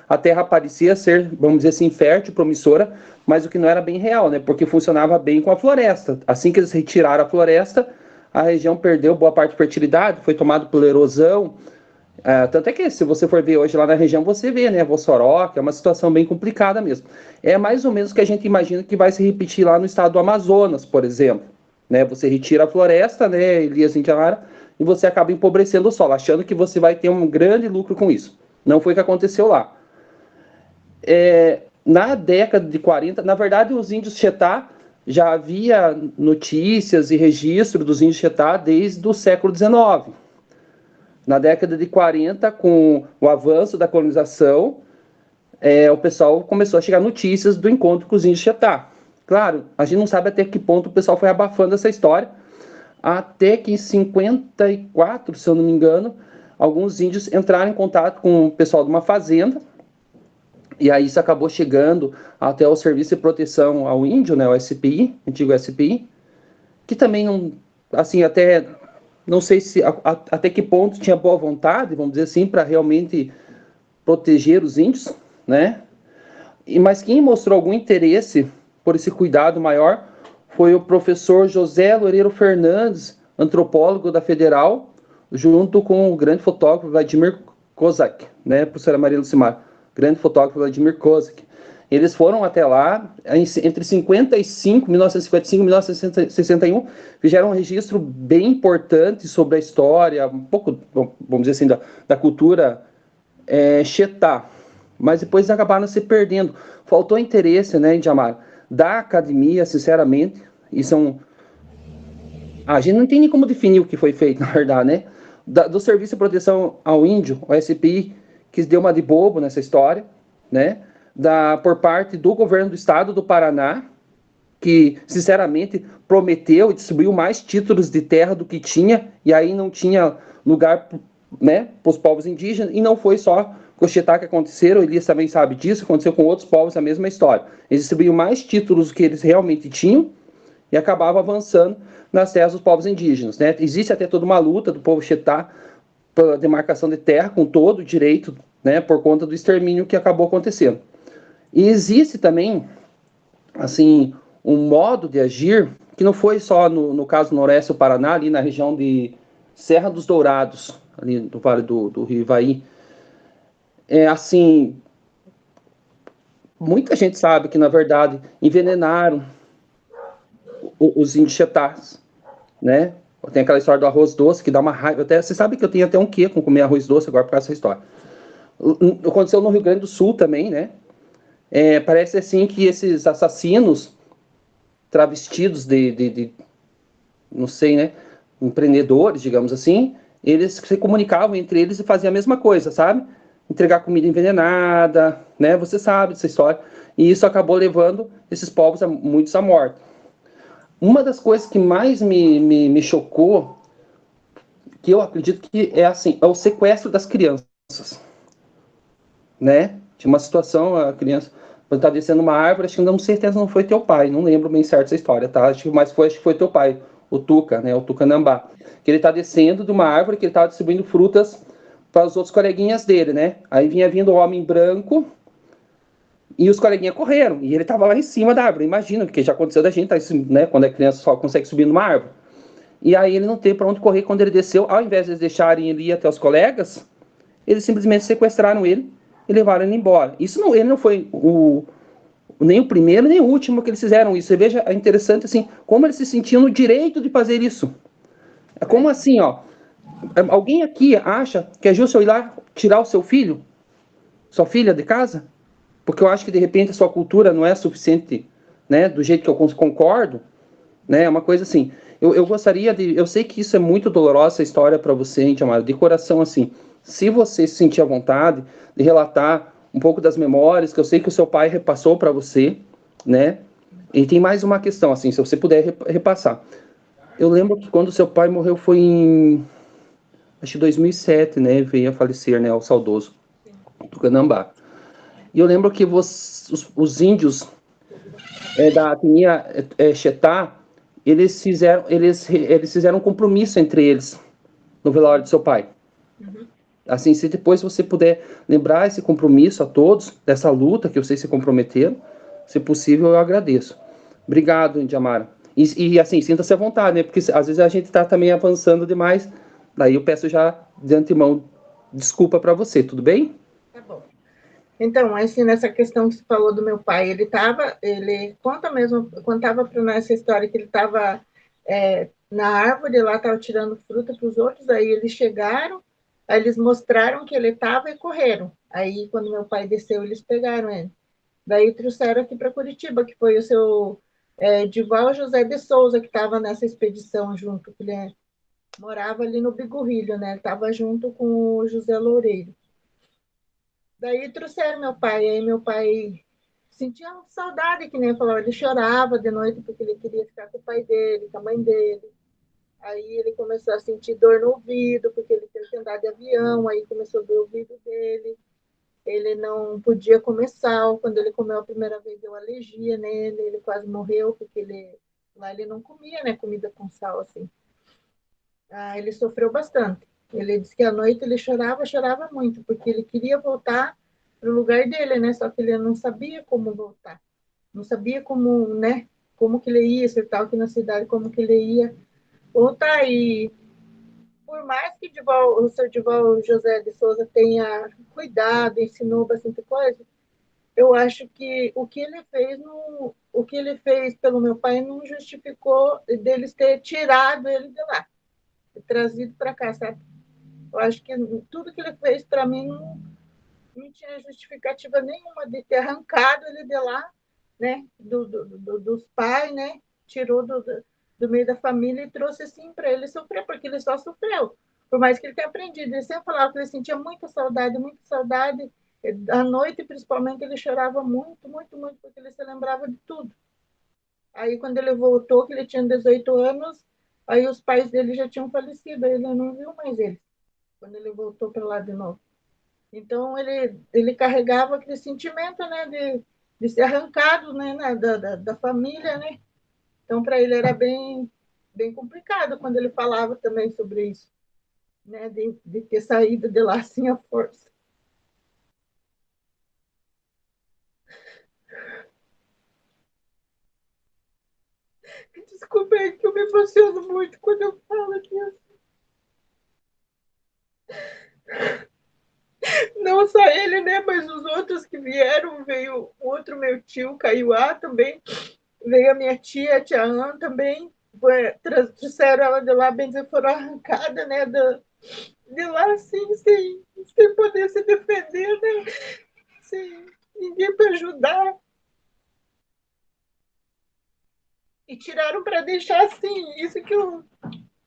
S3: a terra parecia ser, vamos dizer assim, fértil, promissora, mas o que não era bem real, né, porque funcionava bem com a floresta. Assim que eles retiraram a floresta, a região perdeu boa parte de fertilidade, foi tomado pela erosão. Tanto é que, se você for ver hoje lá na região, você vê, né, Vossoroca, é uma situação bem complicada mesmo. É mais ou menos o que a gente imagina que vai se repetir lá no estado do Amazonas, por exemplo. Né, você retira a floresta, né, Elias Indiamara, e você acaba empobrecendo o solo, achando que você vai ter um grande lucro com isso. Não foi o que aconteceu lá. Na década de 40, na verdade, os índios Xetá, já havia notícias e registro dos índios Xetá desde o século XIX. Na década de 40, com o avanço da colonização, o pessoal começou a chegar notícias do encontro com os índios Xetá. Claro, a gente não sabe até que ponto o pessoal foi abafando essa história, até que em 54, se eu não me engano, alguns índios entraram em contato com o pessoal de uma fazenda, e aí isso acabou chegando até o Serviço de Proteção ao Índio, né, o SPI, antigo SPI, que também não, assim, até não sei se até que ponto tinha boa vontade, vamos dizer assim, para realmente proteger os índios, né? Mas quem mostrou algum interesse por esse cuidado maior foi o professor José Loureiro Fernandes, antropólogo da Federal, junto com o grande fotógrafo Vladimir Kozak, né, professora Maria Lucimar, grande fotógrafo Vladimir Kozak. Eles foram até lá, entre 1955 e 1961, fizeram um registro bem importante sobre a história, um pouco, vamos dizer assim, da cultura Chetá, mas depois acabaram se perdendo. Faltou interesse, né, Djamara, da academia, sinceramente. Isso é um... a gente não tem nem como definir o que foi feito, na verdade, né? Do Serviço de Proteção ao Índio, o SPI, que deu uma de bobo nessa história, né? Por parte do governo do estado do Paraná, que, sinceramente, prometeu e distribuiu mais títulos de terra do que tinha, e aí não tinha lugar, né, para os povos indígenas, e não foi só com o Chetá que aconteceram, Elias também sabe disso, aconteceu com outros povos a mesma história. Eles distribuíam mais títulos do que eles realmente tinham, e acabavam avançando nas terras dos povos indígenas, né? Existe até toda uma luta do povo Chetá pela demarcação de terra, com todo o direito, né, por conta do extermínio que acabou acontecendo. E existe também, assim, um modo de agir, que não foi só no caso do Noroeste do Paraná, ali na região de Serra dos Dourados, ali no Vale do Rio Ivaí. Assim, muita gente sabe que, na verdade, envenenaram os índios chetás, né? Tem aquela história do arroz doce que dá uma raiva. Você sabe que eu tenho até um quê com comer arroz doce agora por causa dessa história. Aconteceu no Rio Grande do Sul também, né? Parece assim que esses assassinos travestidos de não sei, né? Empreendedores, digamos assim, eles se comunicavam entre eles e faziam a mesma coisa, sabe? Entregar comida envenenada, né? Você sabe dessa história. E isso acabou levando esses povos muitos à morte. Uma das coisas que mais me chocou, que eu acredito que é assim, é o sequestro das crianças, né? Tinha uma situação, a criança está descendo uma árvore, acho que não certeza não foi teu pai, não lembro bem certo essa história, tá? Acho que foi teu pai, o Tuca, né? O Tucanambá, que ele está descendo de uma árvore, que ele estava distribuindo frutas para os outros coleguinhas dele, né? Aí vinha vindo um homem branco e os coleguinhas correram, e ele estava lá em cima da árvore. Imagina, porque já aconteceu da gente, né? Quando a criança só consegue subir numa árvore. E aí ele não teve para onde correr quando ele desceu. Ao invés de eles deixarem ele ir até os colegas, eles simplesmente sequestraram ele e levaram ele embora. Ele não foi nem o primeiro nem o último que eles fizeram isso. Você veja, é interessante assim, como eles se sentiam no direito de fazer isso. É como assim, ó. Alguém aqui acha que é justo eu ir lá tirar o seu filho, sua filha de casa? Porque eu acho que de repente a sua cultura não é suficiente, né, do jeito que eu concordo, né? É uma coisa assim. Eu gostaria de... Eu sei que isso é muito dolorosa, essa história para você, hein, Amado, de coração, assim. Se você se sentir à vontade de relatar um pouco das memórias que eu sei que o seu pai repassou para você, né? E tem mais uma questão, assim, se você puder repassar. Eu lembro que quando o seu pai morreu foi em... acho que 2007, né? Veio a falecer, né? O saudoso Tucanambá. E eu lembro que os índios da etnia Chetá, eles fizeram um compromisso entre eles no velório do seu pai. Uhum. Assim, se depois você puder lembrar esse compromisso a todos, dessa luta que vocês se comprometeram, se possível, eu agradeço. Obrigado, Djamara. E assim, sinta-se à vontade, né? Porque às vezes a gente está também avançando demais. Daí eu peço já de antemão desculpa para você, tudo bem?
S6: Tá bom. Então, assim, nessa questão que você falou do meu pai, ele conta mesmo, contava para nós essa história que ele estava na árvore, lá estava tirando fruta para os outros, aí eles chegaram, aí eles mostraram que ele estava e correram. Aí, quando meu pai desceu, eles pegaram ele. Daí trouxeram aqui para Curitiba, que foi o seu Dival José de Souza, que estava nessa expedição junto, que ele morava ali no Bigorrilho, né? Ele estava junto com o José Loureiro. Daí trouxeram meu pai, aí meu pai sentia saudade, que nem falou, ele chorava de noite porque ele queria ficar com o pai dele, com a mãe dele. Aí ele começou a sentir dor no ouvido, porque ele teve que andar de avião, aí começou a doer o ouvido dele. Ele não podia comer sal, quando ele comeu a primeira vez deu alergia nele, ele quase morreu, porque lá ele não comia, né, comida com sal, assim. Ele sofreu bastante. Ele disse que à noite ele chorava muito, porque ele queria voltar para o lugar dele, né? Só que ele não sabia como voltar. Não sabia como, né? Como que ele ia, se ele estava aqui na cidade, como que ele ia voltar. E por mais que o seu Dival José de Souza tenha cuidado, ensinou bastante coisa, eu acho que o que ele fez pelo meu pai não justificou deles ter tirado ele de lá, trazido para cá, sabe? Eu acho que tudo que ele fez para mim não tinha justificativa nenhuma de ter arrancado ele de lá, né? Dos pais, né? Tirou do meio da família e trouxe assim para ele sofrer, porque ele só sofreu. Por mais que ele tenha aprendido, ele sempre falava que ele sentia muita saudade, muita saudade. À noite, principalmente, ele chorava muito, muito, muito, porque ele se lembrava de tudo. Aí, quando ele voltou, que ele tinha 18 anos, aí os pais dele já tinham falecido, aí ele não viu mais eles, quando ele voltou para lá de novo. Então, ele carregava aquele sentimento, né, de ser arrancado, né, da família, né? Então, para ele era bem, bem complicado quando ele falava também sobre isso, né, de ter saído de lá assim à força. Desculpa, é que eu me emociono muito quando eu falo aqui. Não só ele, né, mas os outros que vieram, veio o outro meu tio, Caiuá, também, veio a minha tia, a tia Ana também, trouxeram ela de lá, bem dizer, foram arrancadas, né, de lá, assim, sem poder se defender, né, sem ninguém para ajudar. E tiraram para deixar assim, isso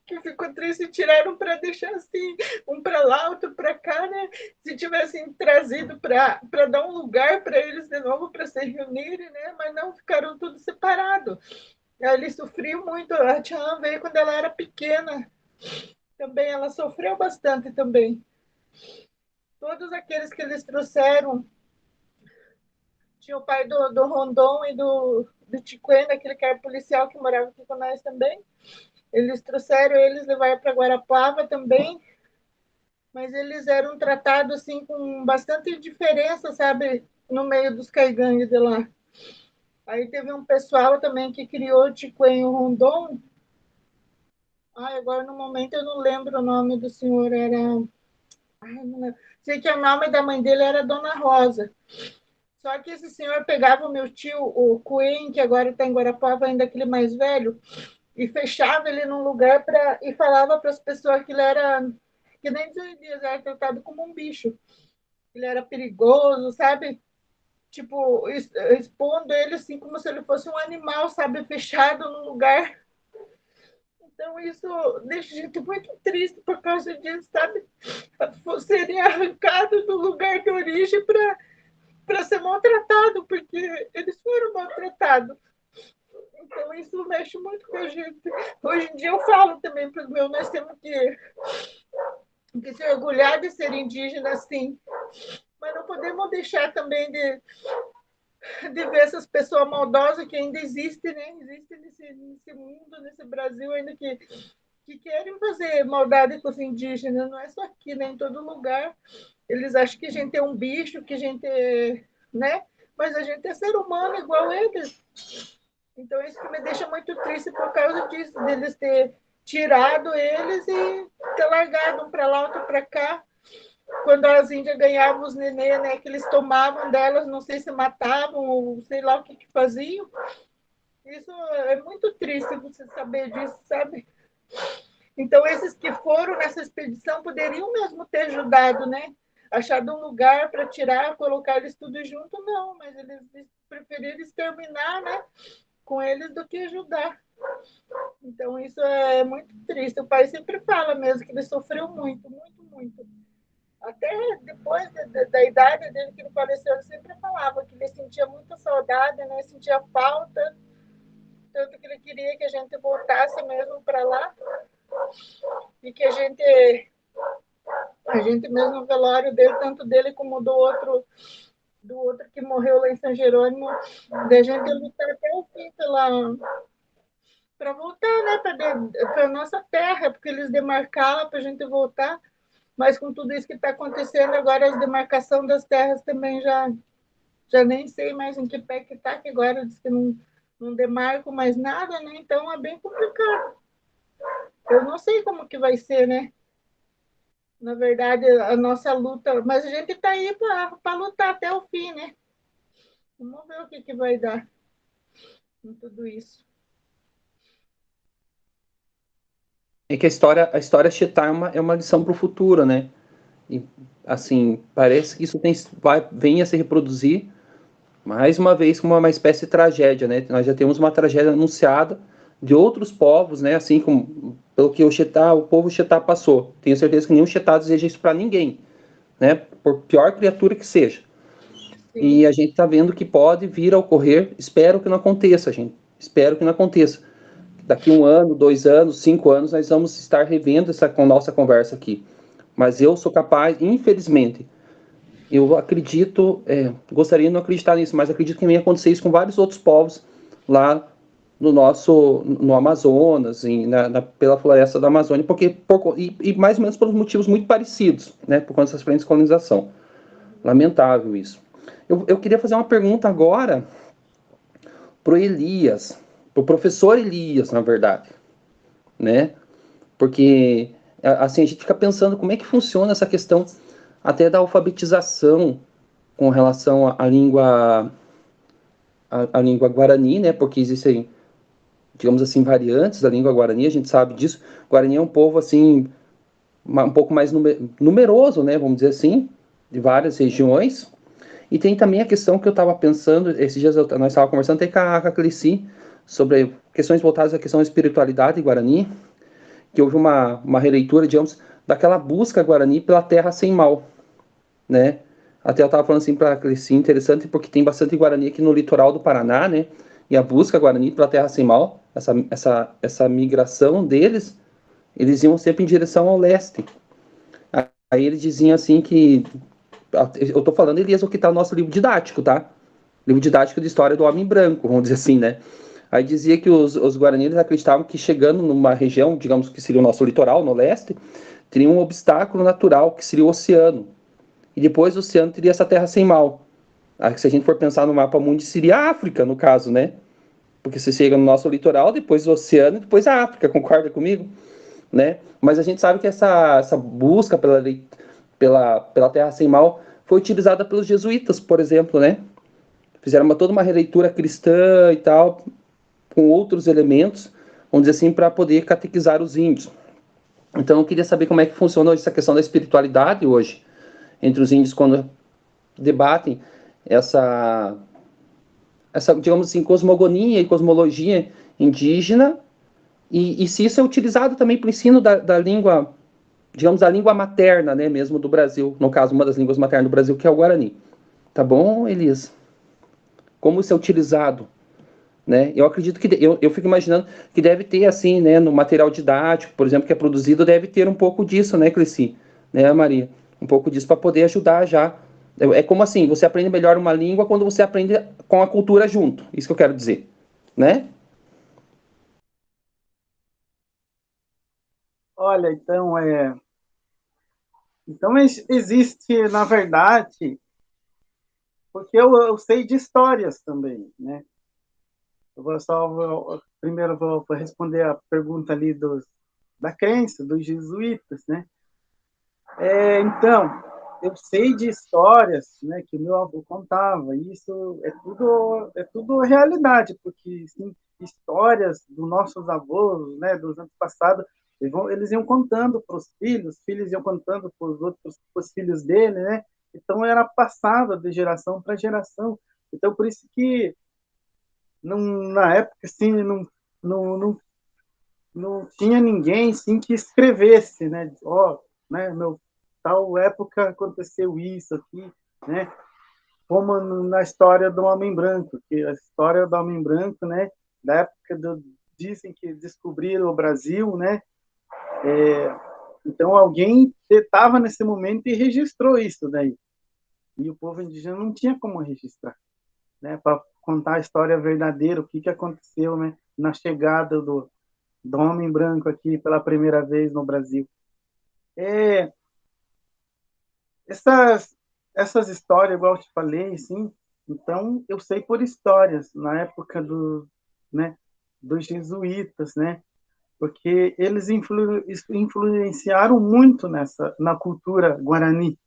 S6: que ficou triste, tiraram para deixar assim, um para lá, outro para cá, né? Se tivessem trazido para dar um lugar para eles de novo para se reunirem, né? Mas não, ficaram tudo separado. Ele sofreu muito. A Tia veio quando ela era pequena, também ela sofreu bastante também. Todos aqueles que eles trouxeram, tinha o pai do Rondon e do Tiquena, aquele que era policial que morava aqui com nós também. Eles trouxeram, eles levaram para Guarapava também, mas eles eram tratados assim com bastante diferença, sabe, no meio dos caigangues de lá. Aí teve um pessoal também que criou o Tiquenho Rondon. Agora no momento eu não lembro o nome do senhor, era... não lembro. Sei que o nome da mãe dele era Dona Rosa. Só que esse senhor pegava o meu tio, o Coen, que agora está em Guarapava, ainda aquele mais velho, e fechava ele num lugar e falava para as pessoas que ele era, que nem dias, era tratado como um bicho. Ele era perigoso, sabe? Tipo, expondo ele assim como se ele fosse um animal, sabe? Fechado num lugar. Então, isso deixa a gente muito triste por causa disso, sabe? Serem arrancados do lugar de origem para ser maltratado, porque eles foram maltratados. Então, isso mexe muito com a gente. Hoje em dia, eu falo também para os meus, nós temos que se orgulhar de ser indígena, sim, mas não podemos deixar também de ver essas pessoas maldosas que ainda existem, né? Existem nesse mundo, nesse Brasil, ainda que querem fazer maldade com os indígenas, não é só aqui, né? Em todo lugar. Eles acham que a gente é um bicho, que a gente é, né? Mas a gente é ser humano igual eles. Então, isso que me deixa muito triste por causa disso, deles ter tirado eles e ter largado um para lá, outro para cá. Quando as índias ganhavam os nenê, né, que eles tomavam delas, não sei se matavam ou sei lá o que faziam. Isso é muito triste você saber disso, sabe? Então, esses que foram nessa expedição poderiam mesmo ter ajudado, né? Achado um lugar para tirar, colocar eles tudo junto, não, mas eles preferiram exterminar, né? Com eles do que ajudar. Então, isso é muito triste. O pai sempre fala mesmo que ele sofreu muito, muito, muito. Até depois da idade dele que ele faleceu, ele sempre falava que ele sentia muita saudade, né? Sentia falta, tanto que ele queria que a gente voltasse mesmo para lá e que a gente mesmo no velório dele, tanto dele como do outro que morreu lá em São Jerônimo, da gente lutar até o fim para voltar, né, para a nossa terra, porque eles demarcaram para a gente voltar, mas com tudo isso que está acontecendo agora, as demarcação das terras também já nem sei mais em que pé que está, que agora diz que não demarco mais nada, né, então é bem complicado. Eu não sei como que vai ser, né, na verdade, a nossa luta, mas a gente está aí para lutar até o fim, né, vamos ver o que vai dar com tudo isso.
S3: É que a história Chitá é uma lição para o futuro, né? E, assim, parece que isso vem a se reproduzir mais uma vez como uma espécie de tragédia, né? Nós já temos uma tragédia anunciada de outros povos, né? Assim como pelo que o povo Chitá passou. Tenho certeza que nenhum Chitá deseja isso para ninguém, né? Por pior criatura que seja.
S6: Sim.
S3: E a gente está vendo que pode vir a ocorrer. Espero que não aconteça, gente. Espero que não aconteça. Daqui 1 ano, 2 anos, 5 anos, nós vamos estar revendo essa nossa conversa aqui. Mas eu sou capaz, infelizmente, eu acredito, gostaria de não acreditar nisso, mas acredito que venha acontecer isso com vários outros povos lá no Amazonas, pela floresta da Amazônia, e mais ou menos pelos motivos muito parecidos, né, por conta dessas frentes de colonização. Lamentável isso. Eu queria fazer uma pergunta agora pro Elias, pro professor Elias, na verdade, né? Porque assim a gente fica pensando como é que funciona essa questão até da alfabetização com relação à língua guarani, né? Porque existem, digamos assim, variantes da língua guarani, a gente sabe disso. O Guarani é um povo assim um pouco mais numeroso, né? Vamos dizer assim, de várias regiões. E tem também a questão que eu estava pensando, esses dias nós estávamos conversando até com a Cleci sobre questões voltadas à questão da espiritualidade Guarani, que houve uma releitura, digamos, daquela busca Guarani pela terra sem mal, né? Até eu estava falando assim para a Cleci, interessante, porque tem bastante Guarani aqui no litoral do Paraná, né? E a busca Guarani pela terra sem mal, essa migração deles, eles iam sempre em direção ao leste. Aí eles diziam assim que eu tô falando, Elias, o que tá no nosso livro didático, tá? Livro didático de história do homem branco, vamos dizer assim, né? Aí dizia que os guaraninos acreditavam que chegando numa região, digamos que seria o nosso litoral, no leste, teria um obstáculo natural, que seria o oceano. E depois do oceano teria essa terra sem mal. Aí, se a gente for pensar no mapa mundi, seria a África, no caso, né? Porque você chega no nosso litoral, depois o oceano e depois a África, concorda comigo? Né? Mas a gente sabe que essa busca pela terra sem mal foi utilizada pelos jesuítas, por exemplo, né? Fizeram toda uma releitura cristã e tal, com outros elementos, vamos dizer assim, para poder catequizar os índios. Então eu queria saber como é que funciona essa questão da espiritualidade hoje, entre os índios, quando debatem essa digamos assim, cosmogonia e cosmologia indígena, e se isso é utilizado também para o ensino da língua, digamos, a língua materna, né, mesmo do Brasil, no caso, uma das línguas maternas do Brasil, que é o Guarani. Tá bom, Elias? Como isso é utilizado? Né? Eu acredito que, eu fico imaginando que deve ter, assim, né, no material didático, por exemplo, que é produzido, deve ter um pouco disso, né, Cleci? Né, Maria? Um pouco disso para poder ajudar já. É como assim, você aprende melhor uma língua quando você aprende com a cultura junto. Isso que eu quero dizer, né?
S4: Olha, então existe, na verdade, porque eu sei de histórias também, né? Primeiro vou responder a pergunta ali da crença, dos jesuítas, né? Então, eu sei de histórias, né, que o meu avô contava, e isso é tudo realidade, porque sim, histórias dos nossos avós, né, dos antepassados, eles iam contando para os filhos iam contando para os filhos dele, né? Então era passado de geração para geração. Então por isso que na época assim não tinha ninguém assim que escrevesse, né? Né, tal época aconteceu isso aqui, né? Como na história do Homem Branco, que a história do Homem Branco, né? Da época dizem que descobriram o Brasil, né? Então alguém estava nesse momento e registrou isso daí. E o povo indígena não tinha como registrar, né? contar a história verdadeira, o que aconteceu, né, na chegada do homem branco aqui pela primeira vez no Brasil. Essas, essas histórias, igual eu te falei, assim, então eu sei por histórias, na época né, dos jesuítas, né, porque eles influenciaram muito na cultura guarani.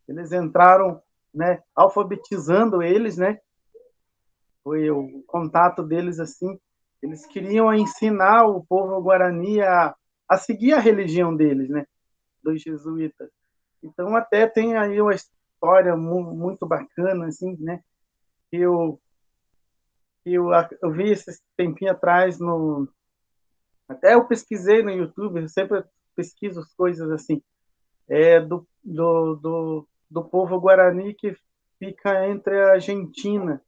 S4: Eles entraram, né, alfabetizando eles, né, foi o contato deles assim, eles queriam ensinar o povo guarani a seguir a religião deles, né, dos jesuítas. Então até tem aí uma história muito bacana, assim, né, que eu vi esse tempinho atrás até eu pesquisei no YouTube, eu sempre pesquiso as coisas assim, do povo guarani que fica entre a Argentina,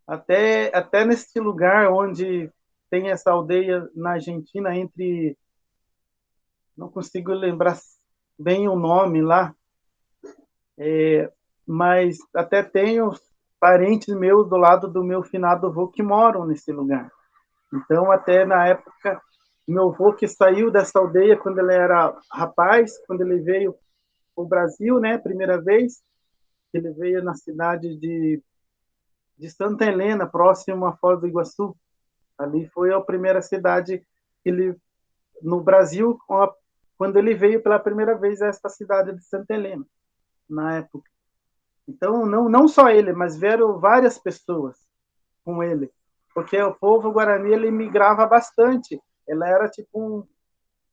S4: até nesse lugar onde tem essa aldeia na Argentina, não consigo lembrar bem o nome lá, mas até tenho parentes meus do lado do meu finado avô que moram nesse lugar. Então, até na época, meu avô que saiu dessa aldeia quando ele era rapaz, quando ele veio para o Brasil, né, primeira vez, ele veio na cidade de Santa Helena, próximo a Foz do Iguaçu. Ali foi a primeira cidade que ele, no Brasil, quando ele veio pela primeira vez a esta cidade de Santa Helena, na época. Então, não só ele, mas vieram várias pessoas com ele, porque o povo guarani ele migrava bastante. Ele era tipo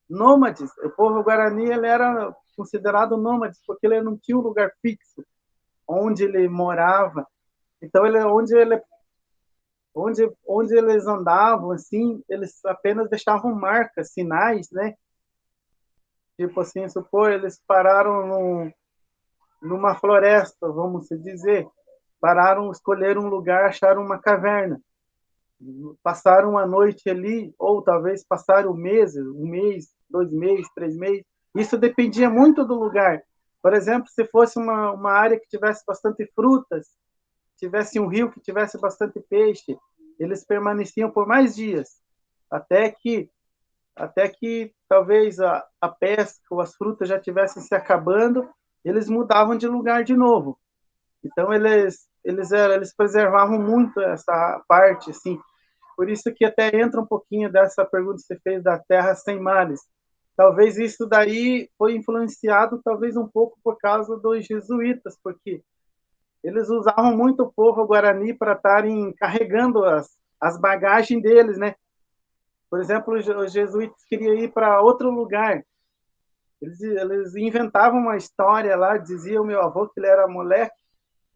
S4: nômades. O povo guarani ele era considerado nômades porque ele não tinha um lugar fixo onde ele morava. Então, onde eles andavam, assim, eles apenas deixavam marcas, sinais, né? Tipo assim, supor, eles pararam numa floresta, vamos dizer, pararam, escolheram um lugar, acharam uma caverna, passaram uma noite ali, ou talvez passaram meses, um mês, 2 meses, 3 meses. Isso dependia muito do lugar. Por exemplo, se fosse uma área que tivesse bastante frutas, tivesse um rio que tivesse bastante peixe, eles permaneciam por mais dias, até que talvez a pesca ou as frutas já tivessem se acabando, eles mudavam de lugar de novo. Então eles preservavam muito essa parte, assim. Por isso que até entra um pouquinho dessa pergunta que você fez da terra sem males. Talvez isso daí foi influenciado talvez um pouco por causa dos jesuítas, porque eles usavam muito o povo guarani para estarem carregando as bagagens deles, né? Por exemplo, os jesuítas queriam ir para outro lugar. Eles inventavam uma história lá, dizia o meu avô que ele era moleque,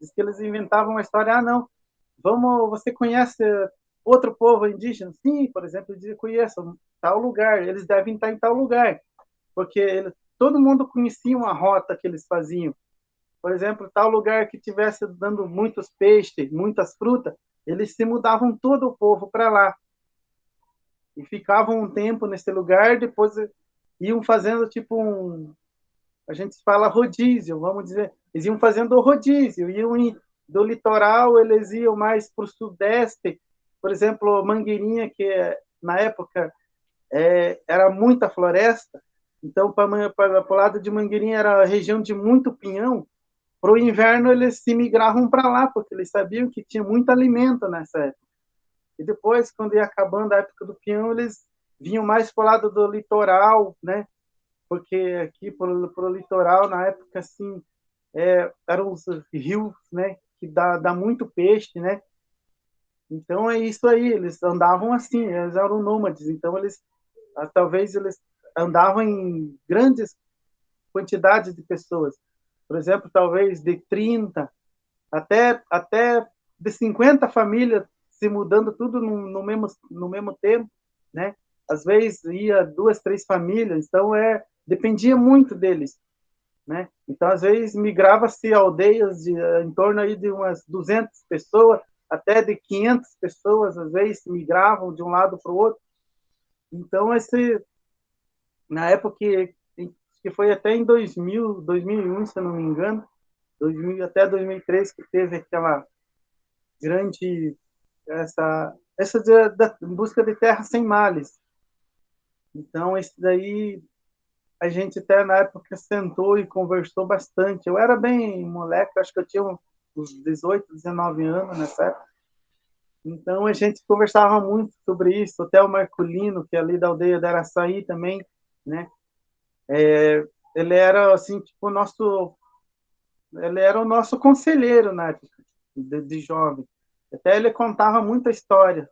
S4: diz que eles inventavam uma história, não, você conhece outro povo indígena? Sim, por exemplo, eu conheço tal lugar, eles devem estar em tal lugar, porque todo mundo conhecia uma rota que eles faziam. Por exemplo, tal lugar que tivesse dando muitos peixes, muitas frutas, eles se mudavam todo o povo para lá. E ficavam um tempo nesse lugar, depois iam fazendo tipo a gente fala rodízio, vamos dizer, eles iam fazendo o rodízio, do litoral eles iam mais para o sudeste, por exemplo, Mangueirinha, que na época era muita floresta, então para o lado de Mangueirinha era a região de muito pinhão, para o inverno eles se migravam para lá, porque eles sabiam que tinha muito alimento nessa época. E depois, quando ia acabando a época do pinhão, eles vinham mais para o lado do litoral, né? Porque aqui para o litoral, na época, assim, eram os rios, né? Que dá muito peixe, né? Então é isso aí, eles andavam assim, eles eram nômades, então talvez eles andavam em grandes quantidades de pessoas. Por exemplo, talvez de 30 até de 50 famílias se mudando tudo no mesmo tempo, né? Às vezes ia 2, 3 famílias, então dependia muito deles, né? Então às vezes migrava-se aldeias em torno aí de umas 200 pessoas, até de 500 pessoas às vezes migravam de um lado para o outro. Então na época que foi até em 2001, se eu não me engano, até 2003 que teve grande essa da busca de terra sem males. Então, esse daí a gente até na época sentou e conversou bastante. Eu era bem moleque, acho que eu tinha uns 18, 19 anos nessa época. Então a gente conversava muito sobre isso. Até o Marculino, que é ali da aldeia da Araçaí também, né? Ele era assim, tipo, ele era o nosso conselheiro na época de jovem. Até ele contava muita história.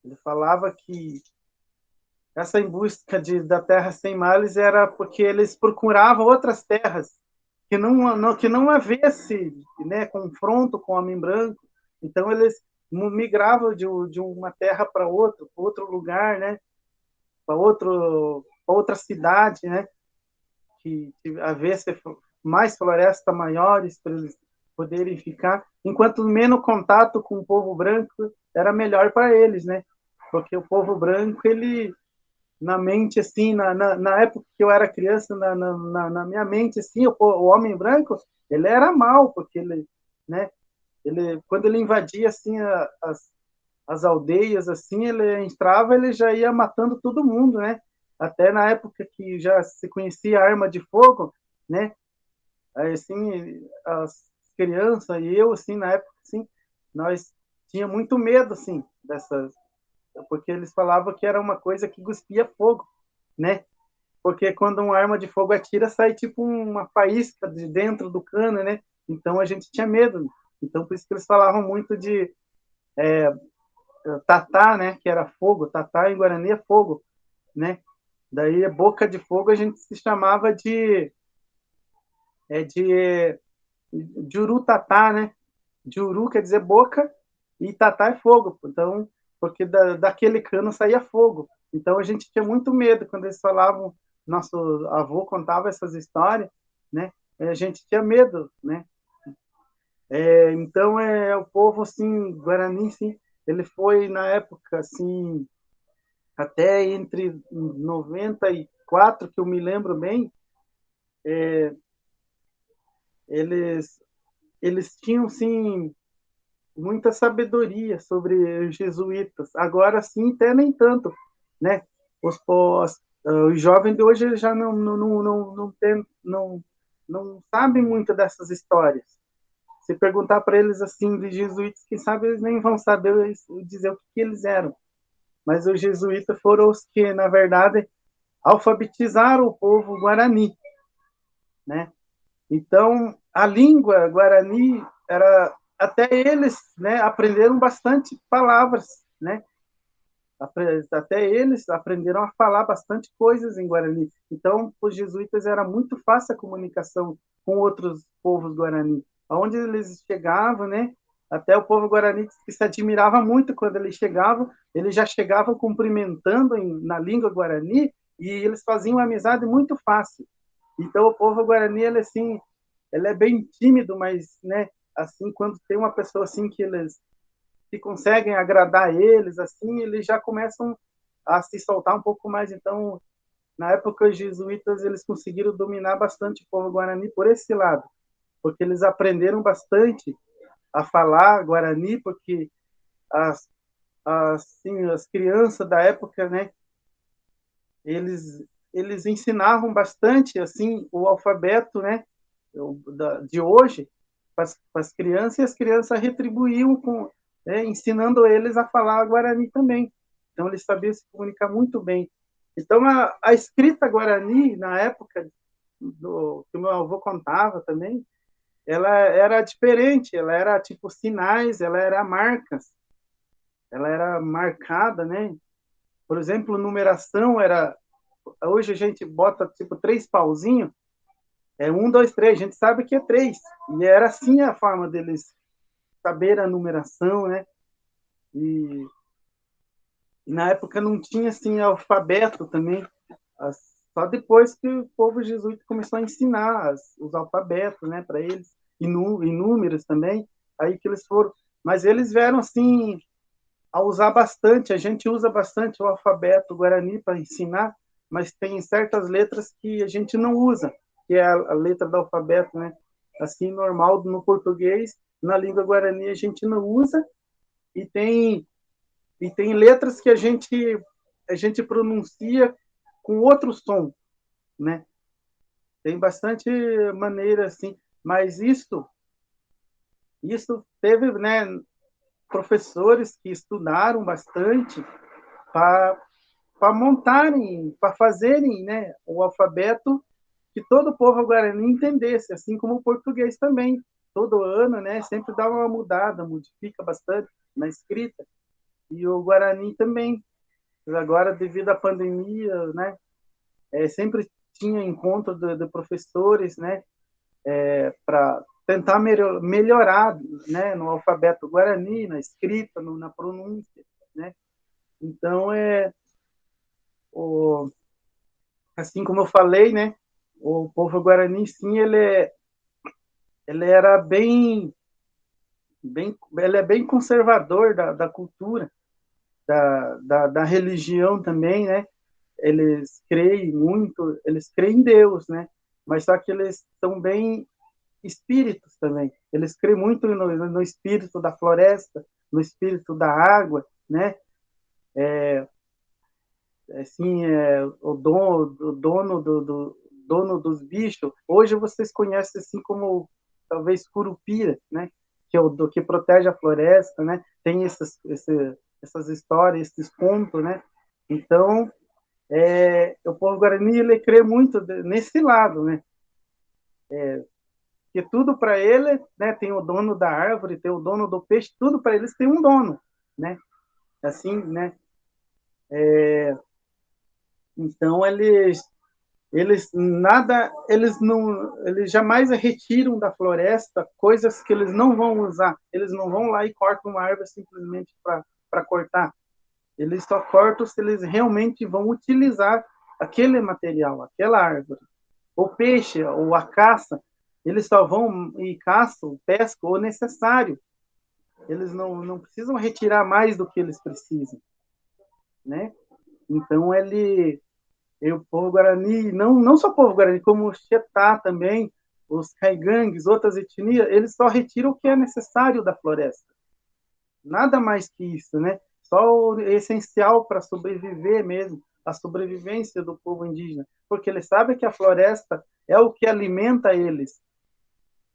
S4: Ele falava que essa em busca da terra sem males era porque eles procuravam outras terras que não havesse, né, confronto com o homem branco. Então eles migravam de uma terra para outro lugar, né, para outra cidade, né, que havesse mais florestas maiores para eles poderem ficar. Enquanto menos contato com o povo branco era melhor para eles, né? Porque o povo branco, ele na mente, assim, na época que eu era criança, na minha mente, assim, o homem branco, ele era mau, porque ele, né, quando ele invadia, assim, as aldeias, assim, ele entrava, ele já ia matando todo mundo, né? Até na época que já se conhecia a arma de fogo, né? Aí, assim, as crianças e eu, assim, na época, assim, nós tinha muito medo, assim, dessas, porque eles falavam que era uma coisa que cuspia fogo, né? Porque quando uma arma de fogo atira, sai tipo uma faísca de dentro do cano, né? Então a gente tinha medo. Então por isso que eles falavam muito de tatá, né? Que era fogo. Tatá em Guarani é fogo, né? Daí boca de fogo a gente se chamava de Jurutatá, né? Juru quer dizer boca e tatá é fogo. Então, porque daquele cano saía fogo. Então a gente tinha muito medo quando eles falavam, nosso avô contava essas histórias, né? A gente tinha medo, né? Então o povo assim, Guarani, sim, ele foi na época assim, até entre 94, que eu me lembro bem, eles eles tinham sim muita sabedoria sobre os jesuítas. Agora sim, até nem tanto, né? Os jovens de hoje já não sabem muito dessas histórias. Se perguntar para eles assim de jesuítas, quem sabe eles nem vão saber dizer o que eles eram. Mas os jesuítas foram os que, na verdade, alfabetizaram o povo guarani, né? Então, a língua guarani era até eles, né, aprenderam bastante palavras, né? Até eles aprenderam a falar bastante coisas em Guarani. Então, os jesuítas era muito fácil a comunicação com outros povos guarani. Aonde eles chegavam, né? Até o povo guarani que se admirava muito quando eles chegavam, eles já chegavam cumprimentando na língua guarani e eles faziam uma amizade muito fácil. Então, o povo guarani, ele assim, ele é bem tímido, mas, né, assim, quando tem uma pessoa assim que eles que conseguem agradar eles, assim, eles já começam a se soltar um pouco mais. Então, na época, os jesuítas, eles conseguiram dominar bastante o povo guarani por esse lado, porque eles aprenderam bastante a falar guarani, porque as crianças da época, né, eles ensinavam bastante, assim, o alfabeto, né, de hoje para as crianças, e as crianças retribuíam ensinando eles a falar guarani também. Então, eles sabiam se comunicar muito bem. Então, a escrita guarani, na época que o meu avô contava também, ela era diferente, ela era tipo sinais, ela era marcas, ela era marcada, né? Por exemplo, numeração era... Hoje a gente bota tipo 3 pauzinhos, 1, 2, 3, a gente sabe que é 3. E era assim a forma deles saber a numeração, né? E na época não tinha assim alfabeto também. Só depois que o povo jesuíta começou a ensinar os alfabetos, né, para eles, e números também, aí que eles foram. Mas eles vieram assim a usar bastante. A gente usa bastante o alfabeto guarani para ensinar, mas tem certas letras que a gente não usa, que é a letra do alfabeto, né? Assim, normal no português, na língua guarani a gente não usa, e tem letras que a gente pronuncia com outro som, né? Tem bastante maneira assim, mas isso teve, né, professores que estudaram bastante para montarem, para fazerem, né, o alfabeto que todo o povo guarani entendesse, assim como o português também. Todo ano, né, sempre dá uma mudada, modifica bastante na escrita. E o guarani também. Agora, devido à pandemia, né, sempre tinha encontro de professores, né, para tentar melhorar, né, no alfabeto guarani, na escrita, na pronúncia, né. Então, assim como eu falei, né, o povo guarani, sim, ele era ele é bem conservador da cultura, da religião também, né? Eles creem muito, eles creem em Deus, né? Mas só que eles são bem espíritos também. Eles creem muito no espírito da floresta, no espírito da água, né? Assim, o dono dos bichos. Hoje vocês conhecem assim como talvez curupira, né? Que é o que protege a floresta, né? Tem essas histórias, esses contos, né? Então, o povo guarani ele crê muito nesse lado, né? Que tudo para ele, né? Tem o dono da árvore, tem o dono do peixe, tudo para eles tem um dono, né? Assim, né? Então eles jamais retiram da floresta coisas que eles não vão usar. Eles não vão lá e cortam uma árvore simplesmente para cortar. Eles só cortam se eles realmente vão utilizar aquele material, aquela árvore. O peixe ou a caça, eles só vão e caçam, pescam o necessário. Eles não precisam retirar mais do que eles precisam, né? Então o povo guarani, não só o povo guarani, como o Xetá também, os caigangues, outras etnias, eles só retiram o que é necessário da floresta. Nada mais que isso, né? Só o essencial para sobreviver mesmo, a sobrevivência do povo indígena, porque eles sabem que a floresta é o que alimenta eles.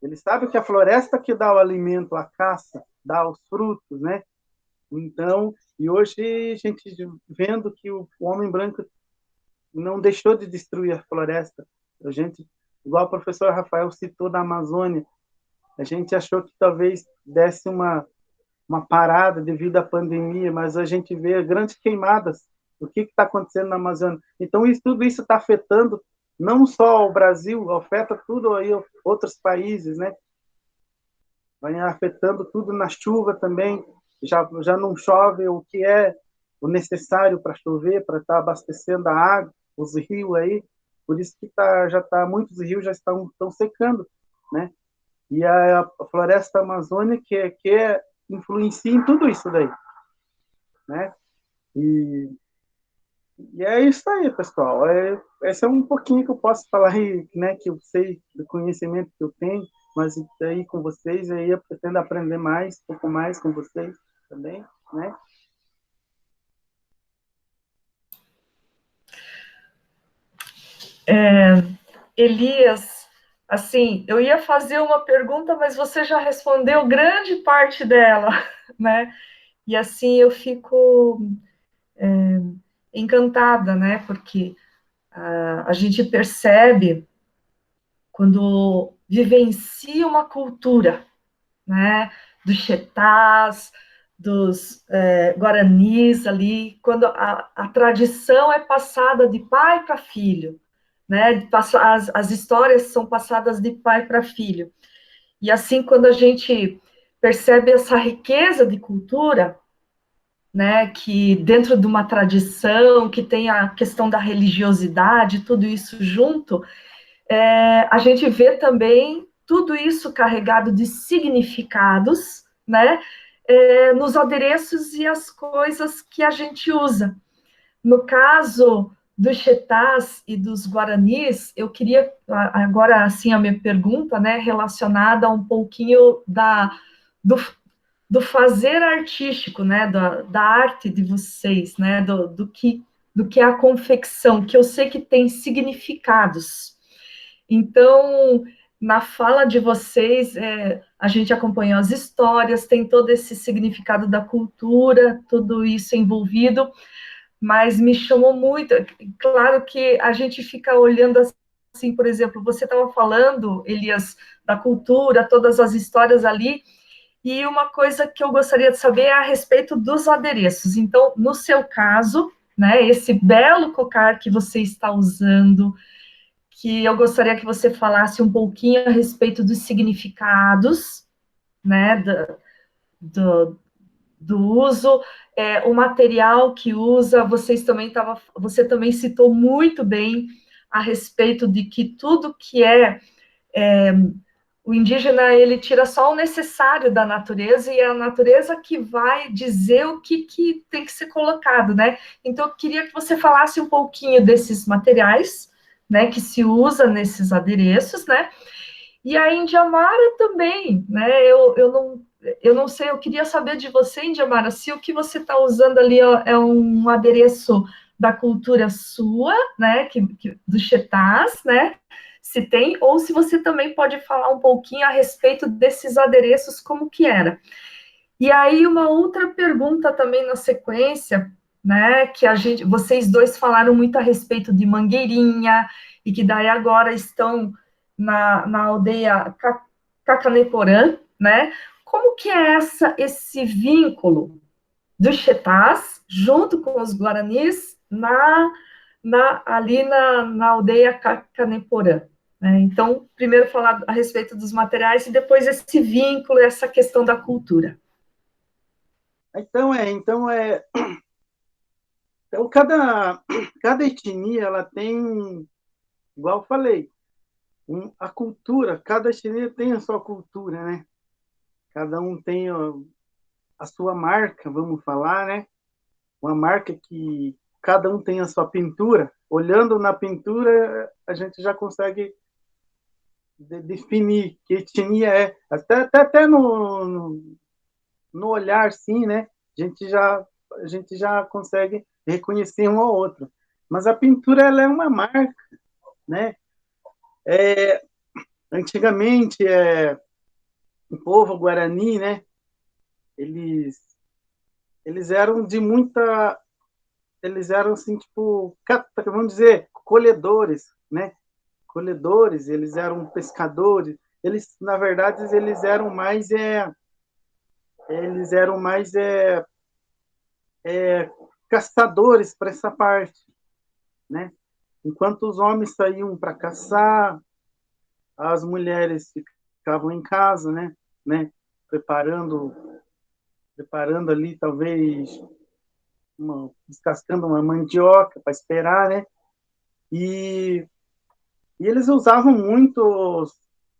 S4: Eles sabem que a floresta que dá o alimento, a caça, dá os frutos, né? Então, e hoje a gente vendo que o homem branco não deixou de destruir a floresta. A gente, igual o professor Rafael citou da Amazônia, a gente achou que talvez desse uma parada devido à pandemia, mas a gente vê grandes queimadas. O que está acontecendo na Amazônia? Então, tudo isso está afetando não só o Brasil, afeta tudo aí outros países, né? Vai afetando tudo na chuva também. Já não chove o que é o necessário para chover, para estar abastecendo a água, os rios aí. Por isso que muitos rios já estão secando, né? E a floresta amazônica que influencia em tudo isso daí, né? E é isso aí, pessoal. Esse é um pouquinho que eu posso falar aí, né? Que eu sei do conhecimento que eu tenho, mas aí com vocês aí eu pretendo aprender mais, um pouco mais com vocês também, né?
S5: Elias, assim, eu ia fazer uma pergunta, mas você já respondeu grande parte dela, né? E assim eu fico encantada, né? Porque a gente percebe quando vivencia uma cultura, né? Dos Chetás, dos Guaranis ali, quando a tradição é passada de pai para filho, né? As histórias são passadas de pai para filho. E assim, quando a gente percebe essa riqueza de cultura, né, que dentro de uma tradição, que tem a questão da religiosidade, tudo isso junto, a gente vê também tudo isso carregado de significados, né, nos adereços e as coisas que a gente usa. No caso dos Chetás e dos Guaranis, eu queria, agora, assim, a minha pergunta, né, relacionada a um pouquinho do, do fazer artístico, né, da arte de vocês, né, do que é a confecção, que eu sei que tem significados. Então, na fala de vocês, a gente acompanhou as histórias, tem todo esse significado da cultura, tudo isso envolvido, mas me chamou muito. Claro que a gente fica olhando assim, por exemplo, você estava falando, Elias, da cultura, todas as histórias ali, e uma coisa que eu gostaria de saber é a respeito dos adereços. Então, no seu caso, né, esse belo cocar que você está usando, que eu gostaria que você falasse um pouquinho a respeito dos significados, né, do, do uso, o material que usa, você também citou muito bem a respeito de que tudo que o indígena, ele tira só o necessário da natureza e é a natureza que vai dizer o que tem que ser colocado, né? Então, eu queria que você falasse um pouquinho desses materiais, né, que se usa nesses adereços, né? E a Indiamara também, né? Eu não sei, eu queria saber de você, Indiamara, se o que você está usando ali é um adereço da cultura sua, né? Do Chetás, né? Se tem, ou se você também pode falar um pouquinho a respeito desses adereços, como que era. E aí, uma outra pergunta também na sequência, né? Que vocês dois falaram muito a respeito de Mangueirinha, e que daí agora estão na aldeia Cacaneporã, né? Como que é esse vínculo dos Chetás, junto com os Guaranis, ali na aldeia Cacaneporã? Né? Então, primeiro falar a respeito dos materiais e depois esse vínculo, essa questão da cultura.
S4: Então, cada etnia, ela tem, igual eu falei, a cultura, cada etnia tem a sua cultura, né? Cada um tem a sua marca, vamos falar, né? Uma marca que cada um tem a sua pintura. Olhando na pintura, a gente já consegue definir que etnia é. Até no olhar, sim, né? A gente já consegue reconhecer um ao outro. Mas a pintura, ela é uma marca, né? Antigamente, o povo guarani, né? Eles eram de muita... Eles eram, assim, tipo, vamos dizer, colhedores, né? Colhedores, eles eram pescadores. Eles, na verdade, eles eram mais caçadores para essa parte, né? Enquanto os homens saíam para caçar, as mulheres ficavam em casa, né? Preparando ali, talvez, descascando uma mandioca para esperar, né? E eles usavam muito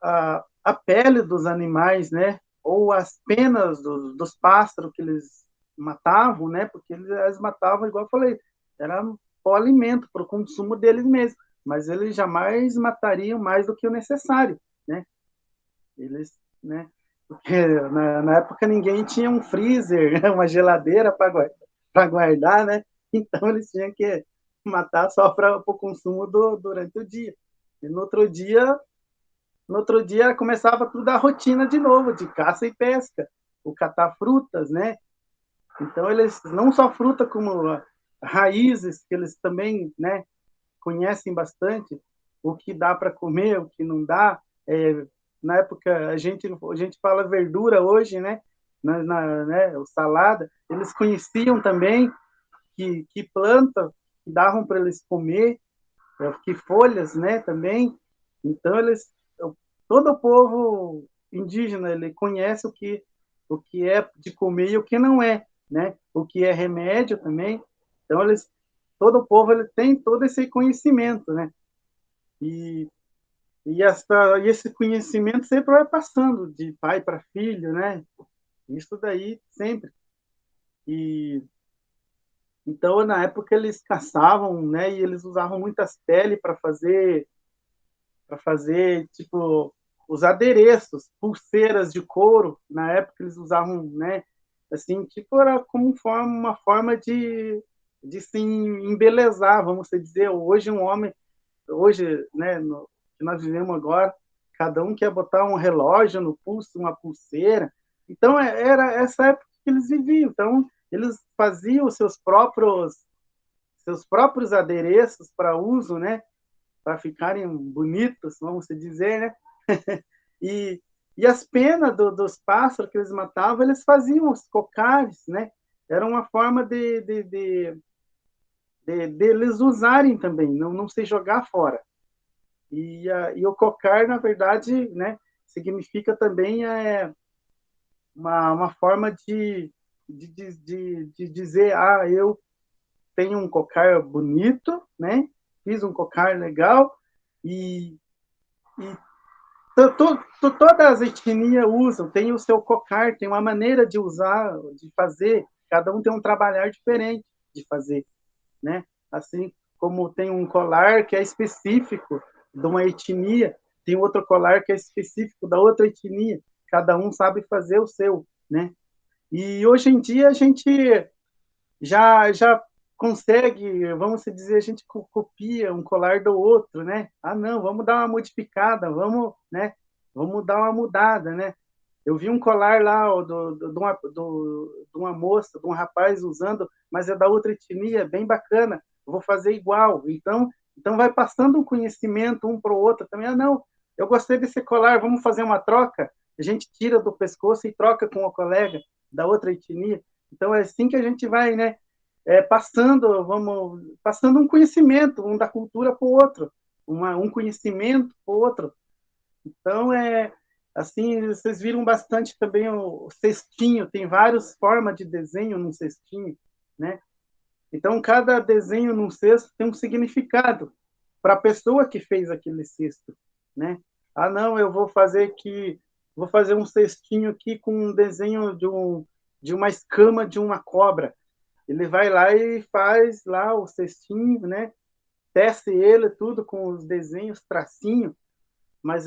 S4: a pele dos animais, né? Ou as penas dos pássaros que eles matavam, né? Porque eles matavam, igual eu falei, era o alimento para o consumo deles mesmos, mas eles jamais matariam mais do que o necessário, né? Eles, né? Porque na época ninguém tinha um freezer, né? Uma geladeira para guardar, né? Então eles tinham que matar só para o consumo durante o dia. E no outro dia começava tudo a rotina de novo, de caça e pesca, o catar frutas, né? Então eles não só fruta como raízes que eles também, né, conhecem bastante, o que dá para comer, o que não dá. Na época a gente fala verdura hoje, né? Né, o salada, eles conheciam também que planta davam para eles comer, que folhas, né, também. Então todo o povo indígena, ele conhece o que é de comer e o que não é, né? O que é remédio também. Então todo o povo, ele tem todo esse conhecimento, né? E esse conhecimento sempre vai passando de pai para filho, né? Isso daí sempre. E então, na época, eles caçavam, né? E eles usavam muitas peles para fazer tipo, os adereços, pulseiras de couro, na época eles usavam, né, assim, tipo, era como uma forma de se embelezar, vamos dizer. Hoje um homem, hoje, né, no que nós vivemos agora, cada um quer botar um relógio no pulso, uma pulseira. Então, era essa época que eles viviam. Então, eles faziam os seus próprios adereços para uso, né, para ficarem bonitos, vamos dizer, né? E as penas dos pássaros que eles matavam, eles faziam os cocares, né? Era uma forma de eles usarem também, não se jogar fora. E o cocar, na verdade, né, significa também uma forma de dizer, eu tenho um cocar bonito, né? Fiz um cocar legal e todas as etnias usam, tem o seu cocar, tem uma maneira de usar, de fazer, cada um tem um trabalhar diferente de fazer, né? Assim como tem um colar que é específico de uma etnia, tem outro colar que é específico da outra etnia, cada um sabe fazer o seu, né? E hoje em dia a gente já consegue, vamos dizer, a gente copia um colar do outro, né? Não, vamos dar uma modificada, vamos, né? Vamos dar uma mudada, né? Eu vi um colar lá de uma moça, de um rapaz usando, mas é da outra etnia, bem bacana, vou fazer igual. Então vai passando um conhecimento um para o outro também. Não, eu gostei desse colar, vamos fazer uma troca? A gente tira do pescoço e troca com o colega da outra etnia. Então é assim que a gente vai, né? Passando um conhecimento, um da cultura para o outro, um conhecimento para o outro. Então, assim, vocês viram bastante também o cestinho, tem várias formas de desenho num cestinho, né? Então, cada desenho num cesto tem um significado para a pessoa que fez aquele cesto, né? Não, eu vou fazer um cestinho aqui com um desenho de uma escama de uma cobra. Ele vai lá e faz lá o cestinho, né? Tece ele tudo com os desenhos, tracinho, mas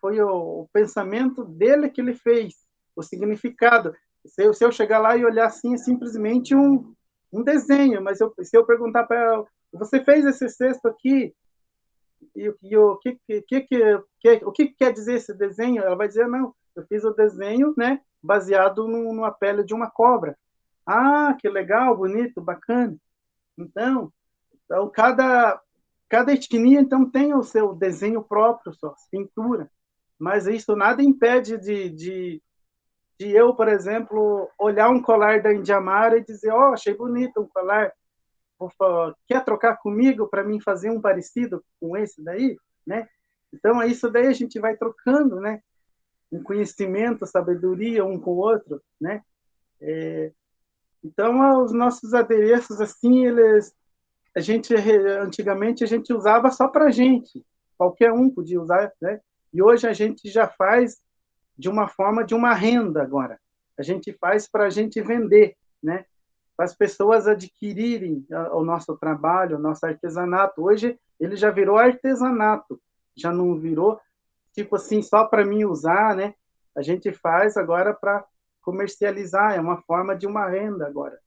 S4: foi o pensamento dele que ele fez, o significado. Se eu chegar lá e olhar assim, é simplesmente um desenho, mas se eu perguntar para ela, você fez esse cesto aqui, e o que quer dizer esse desenho? Ela vai dizer, não, eu fiz o desenho, né, baseado numa pele de uma cobra. Que legal, bonito, bacana. Então cada etnia então tem o seu desenho próprio, sua pintura. Mas isso nada impede de eu, por exemplo, olhar um colar da Indiamara e dizer, achei bonito um colar, quer trocar comigo para mim fazer um parecido com esse daí, né? Então, isso daí a gente vai trocando, né? Um conhecimento, sabedoria um com o outro, né? Então, os nossos adereços, assim, antigamente a gente usava só para a gente, qualquer um podia usar, né? E hoje a gente já faz de uma forma de uma renda agora. A gente faz para a gente vender, né? Para as pessoas adquirirem o nosso trabalho, o nosso artesanato. Hoje ele já virou artesanato, já não virou tipo assim só para mim usar, né? A gente faz agora para comercializar, é uma forma de uma renda agora,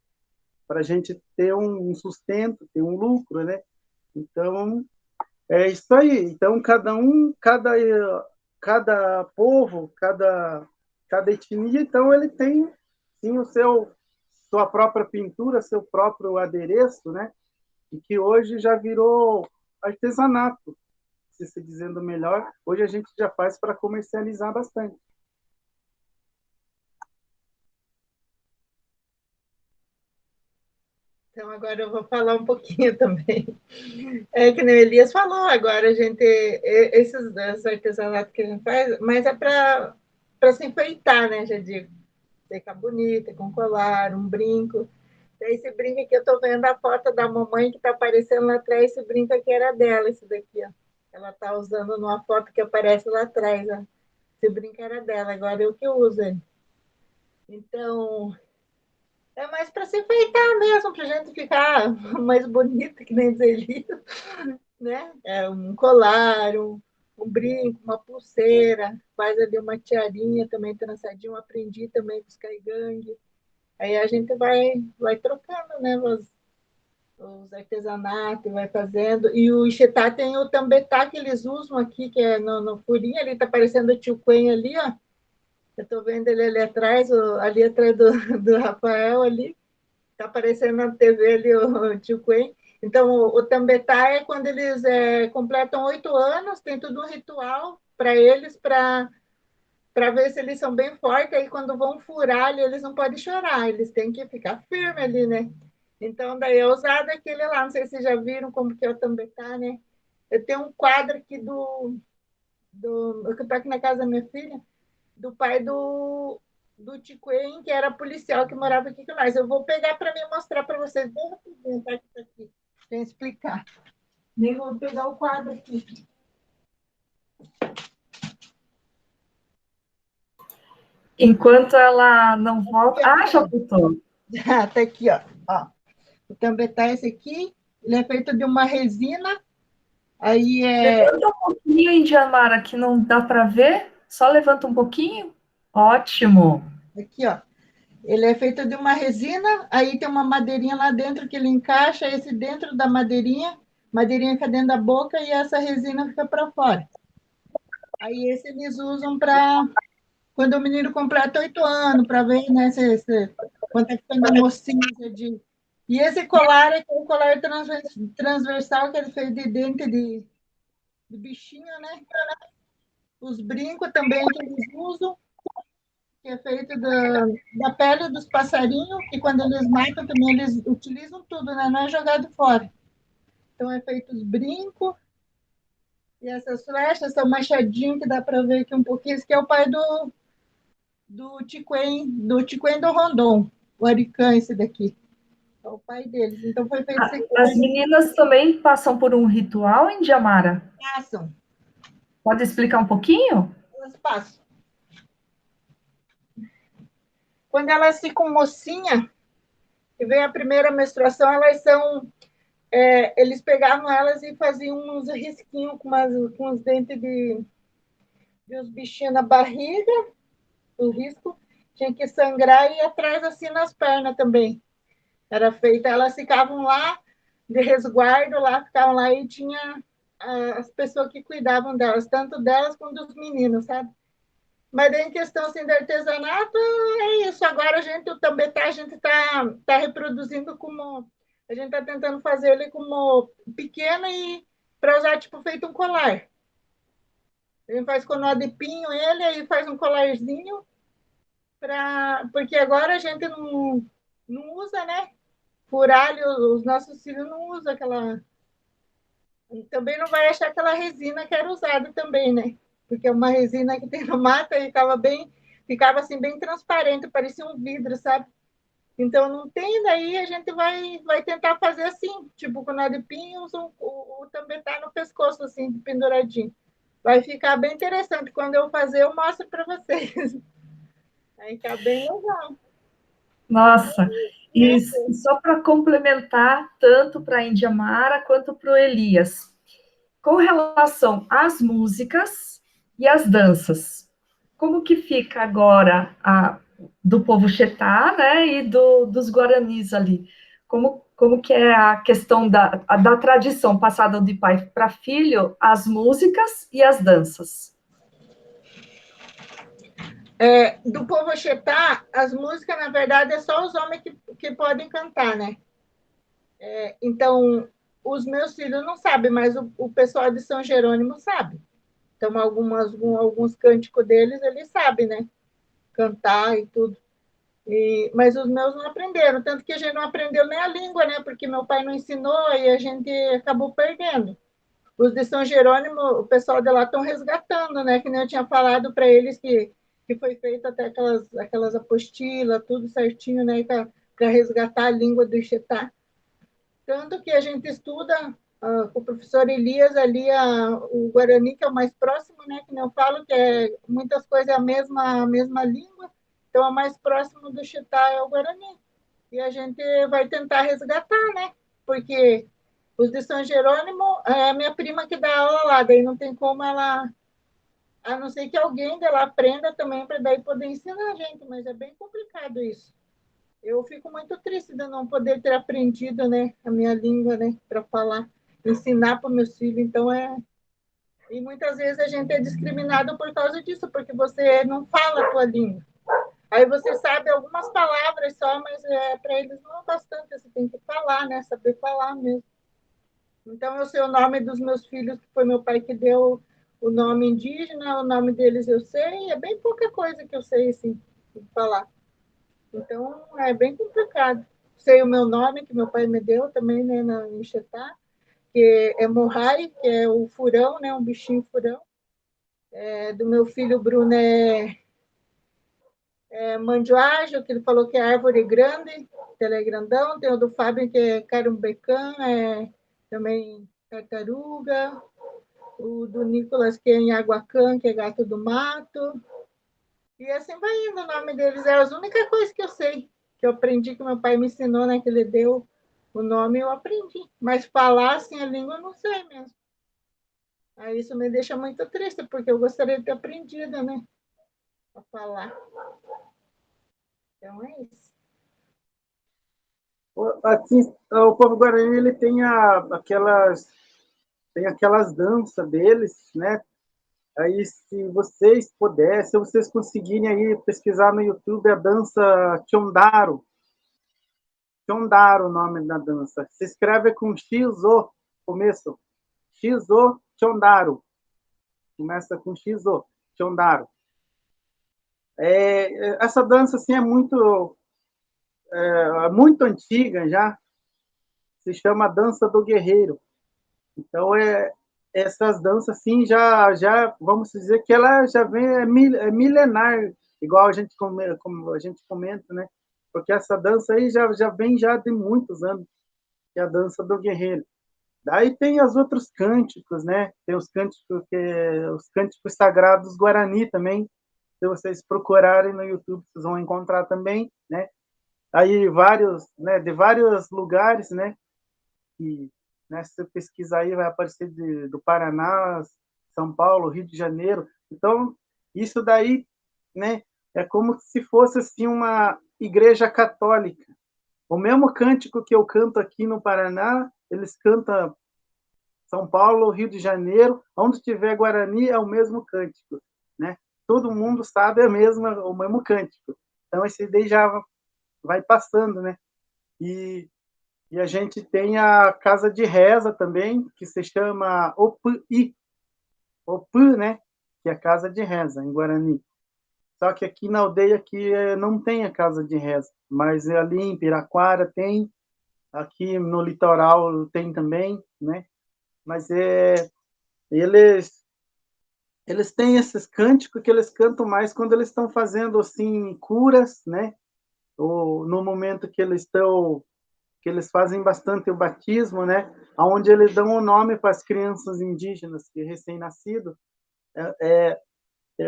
S4: para a gente ter um sustento, ter um lucro, né? Então, é isso aí. Então, cada povo, cada etnia, então ele tem sim sua própria pintura, seu próprio adereço, né? E que hoje já virou artesanato, se dizendo melhor. Hoje a gente já faz para comercializar bastante.
S6: Então, agora eu vou falar um pouquinho também. Que nem o Elias falou, agora a gente, esses artesanatos que a gente faz, mas é para se enfeitar, né? Já digo, ficar bonita, com colar, um brinco. Esse brinco aqui, eu estou vendo a foto da mamãe que está aparecendo lá atrás, esse brinco aqui era dela, esse daqui, ó. Ela está usando numa foto que aparece lá atrás, ó. Esse brinco era dela, agora eu que uso ele. Então, é mais para se enfeitar mesmo, para a gente ficar mais bonita, que nem dizer, né? Um colar, um brinco, uma pulseira, faz ali uma tiarinha também trançadinha, eu aprendi também com os caigangue. Aí a gente vai trocando, né, os artesanatos, vai fazendo. E o Ixetá tem o tambetá que eles usam aqui, que é no furinho, ali tá aparecendo o tio Quen ali, ó. Eu tô vendo ele ali atrás, ali atrás do Rafael ali. Tá aparecendo na TV ali o tio Quen. Então, o tambetá é quando eles completam 8 anos, tem tudo um ritual para eles, para ver se eles são bem fortes. Aí, quando vão furar ali, eles não podem chorar, eles têm que ficar firme ali, né? Então, daí é usado aquele lá, não sei se vocês já viram como que é o tambetá, né? Eu tenho um quadro aqui que eu tô aqui na casa da minha filha, do pai do Tiquém, que era policial que morava aqui com nós. Eu vou pegar para me mostrar para vocês bem rapidinho, tá? Que tá aqui, para explicar. Nem vou pegar o quadro aqui.
S5: Enquanto ela não volta. Ah, já voltou.
S6: Tá aqui, ó. O tambetá é esse aqui. Ele é feito de uma resina. Aí
S5: Levanta um pouquinho, Indiamara, que não dá para ver. Só levanta um pouquinho. Ótimo.
S6: Aqui, ó. Ele é feito de uma resina, aí tem uma madeirinha lá dentro que ele encaixa, esse dentro da madeirinha fica dentro da boca e essa resina fica para fora. Aí esse eles usam para quando o menino completa 8 anos, para ver, né, quanto é que foi no mocinho. E esse colar é um colar transversal que ele fez de dente de bichinho, né? Os brincos também que eles usam, que é feito da pele dos passarinhos, que quando eles matam também eles utilizam tudo, né? Não é jogado fora. Então é feito os brincos e essas flechas são machadinhos que dá para ver aqui um pouquinho. Esse que é o pai do Tiquém do Rondon, o Aricã, esse daqui. É o pai deles. Então foi feito esse
S5: As meninas também passam por um ritual, Indiamara?
S6: passam.
S5: Pode explicar um pouquinho?
S6: Elas passam. Quando elas ficam mocinha, e vem a primeira menstruação, elas são. Eles pegavam elas e faziam uns risquinhos com os dentes de uns bichinhos na barriga, o risco. Tinha que sangrar e ir atrás assim nas pernas também. Era feita, elas ficavam lá de resguardo, lá ficavam lá e tinha as pessoas que cuidavam delas, tanto delas quanto dos meninos, sabe? Mas em questão assim, de artesanato, é isso. Agora o tambetá, a gente tá reproduzindo como. A gente está tentando fazer ele como pequeno e para usar, tipo, feito um colar. A gente faz com nó de pinho ele, aí faz um colarzinho, porque agora a gente não usa, né? Furalho, os nossos filhos não usam aquela. Também não vai achar aquela resina que era usada também, né? Porque é uma resina que tem no mato e ficava assim bem transparente, parecia um vidro, sabe? Então não tem, daí a gente vai tentar fazer assim, tipo com nó de pinho, o tambetá no pescoço, assim, penduradinho. Vai ficar bem interessante. Quando eu fazer, eu mostro para vocês. Vai ficar bem legal.
S5: Nossa, e só para complementar, tanto para a Indiamara quanto para o Elias, com relação às músicas e às danças, como que fica agora do povo Xetá, né, e dos Guaranis ali? Como que é a questão da tradição passada de pai para filho, as músicas e as danças?
S6: Do povo Xetá, as músicas, na verdade, é só os homens que podem cantar, né? Então, os meus filhos não sabem, mas o pessoal de São Jerônimo sabe. Então, alguns cânticos deles, eles sabem, né? Cantar e tudo. Mas os meus não aprenderam, tanto que a gente não aprendeu nem a língua, né? Porque meu pai não ensinou e a gente acabou perdendo. Os de São Jerônimo, o pessoal de lá estão resgatando, né? Que nem eu tinha falado para eles que foi feito até aquelas apostilas, tudo certinho, né? Para resgatar a língua do Ixetá. Tanto que a gente estuda com o professor Elias ali o Guarani, que é o mais próximo, né? Que eu falo que muitas coisas é a mesma língua, então o mais próximo do Chitá é o Guarani. E a gente vai tentar resgatar, né? Porque Os de São Jerônimo, é a minha prima que dá aula lá, daí não tem como ela, a não ser que alguém dela aprenda também para daí poder ensinar a gente, mas é bem complicado isso. Eu fico muito triste de não poder ter aprendido, né, a minha língua, né, para falar, ensinar para meus filhos. Então e muitas vezes a gente é discriminado por causa disso, porque você não fala a tua língua. Aí você sabe algumas palavras só, mas para eles não é bastante, você tem que falar, né, saber falar mesmo. Então eu sei o nome dos meus filhos, que foi meu pai que deu o nome indígena, o nome deles eu sei, é bem pouca coisa que eu sei assim, falar. Então, é bem complicado. Sei o meu nome, que meu pai me deu também, né, na Enxetá, que é Morrai, que é o furão, né, um bichinho furão. Do meu filho Bruno é mandioágio, que ele falou que é árvore grande, que ele é grandão. Tem o do Fábio, que é carumbecã, também tartaruga. O do Nicolas, que é Inhaguacã, que é gato do mato. E assim vai indo, o nome deles é as únicas coisas que eu sei, que eu aprendi, que meu pai me ensinou, né, que ele deu o nome, eu aprendi. Mas falar assim a língua eu não sei mesmo. Aí isso me deixa muito triste, porque eu gostaria de ter aprendido, né, a falar. Então é isso.
S4: Aqui, o povo guarani ele tem aquelas danças deles, né? Aí, se vocês puderem, se vocês conseguirem aí pesquisar no YouTube a dança Chondaro. Chondaro, o nome da dança. Se escreve com X-O, começo. X-O, Chondaro. Começa com X-O, Chondaro. Essa dança assim, é muito antiga já. Se chama Dança do Guerreiro. Então, essas danças, assim, já vamos dizer que ela já vem, é milenar, igual como a gente comenta, né? Porque essa dança aí já vem já de muitos anos, que é a dança do guerreiro. Daí tem os outros cânticos, né? Tem os cânticos sagrados Guarani também. Se vocês procurarem no YouTube, vocês vão encontrar também, né? Aí vários, né, de vários lugares, né? Que, né, se você pesquisar aí, vai aparecer do Paraná, São Paulo, Rio de Janeiro. Então, isso daí, né, é como se fosse assim uma igreja católica. O mesmo cântico que eu canto aqui no Paraná, eles cantam São Paulo, Rio de Janeiro, onde tiver Guarani é o mesmo cântico, né? Todo mundo sabe o mesmo cântico. Então esse daí já vai passando, né? E a gente tem a casa de reza também, que se chama Opuí, né? Que é a casa de reza em Guarani. Só que aqui na aldeia aqui não tem a casa de reza, mas ali em Piraquara tem, aqui no litoral tem também, né? Mas eles têm esses cânticos que eles cantam mais quando eles estão fazendo assim curas, né? Ou no momento que eles fazem bastante o batismo, né? Onde eles dão o nome para as crianças indígenas que recém-nascido.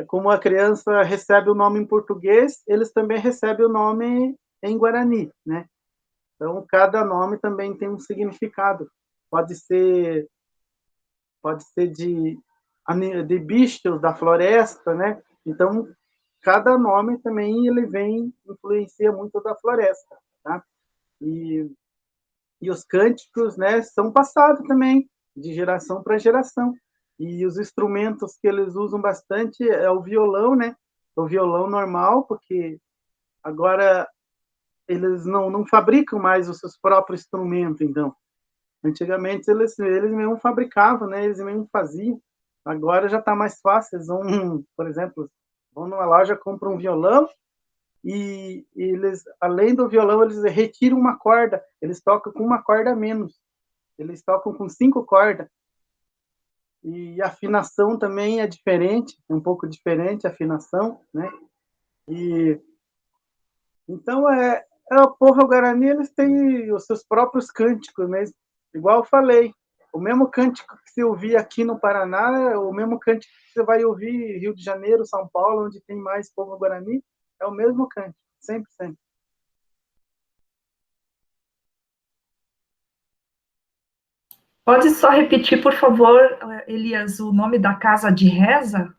S4: Como a criança recebe o nome em português, eles também recebem o nome em Guarani, né? Então cada nome também tem um significado. Pode ser de bichos da floresta, né? Então cada nome também ele influencia muito da floresta, tá? E os cânticos, né, são passados também de geração para geração. E os instrumentos que eles usam bastante é o violão, né? O violão normal, porque agora eles não fabricam mais os seus próprios instrumentos, então. Antigamente eles mesmo fabricavam, né? Eles mesmo faziam. Agora já está mais fácil. Eles vão, por exemplo, vão numa loja, compram um violão e eles, além do violão, eles retiram uma corda. Eles tocam com uma corda a menos. Eles tocam com 5 cordas. E a afinação também é diferente, é um pouco diferente a afinação, né? E então o povo guarani, eles têm os seus próprios cânticos mesmo. Igual eu falei, o mesmo cântico que você ouvir aqui no Paraná, é o mesmo cântico que você vai ouvir em Rio de Janeiro, São Paulo, onde tem mais povo guarani, é o mesmo cântico, sempre, sempre.
S5: Pode só repetir, por favor, Elias, o nome da casa de reza?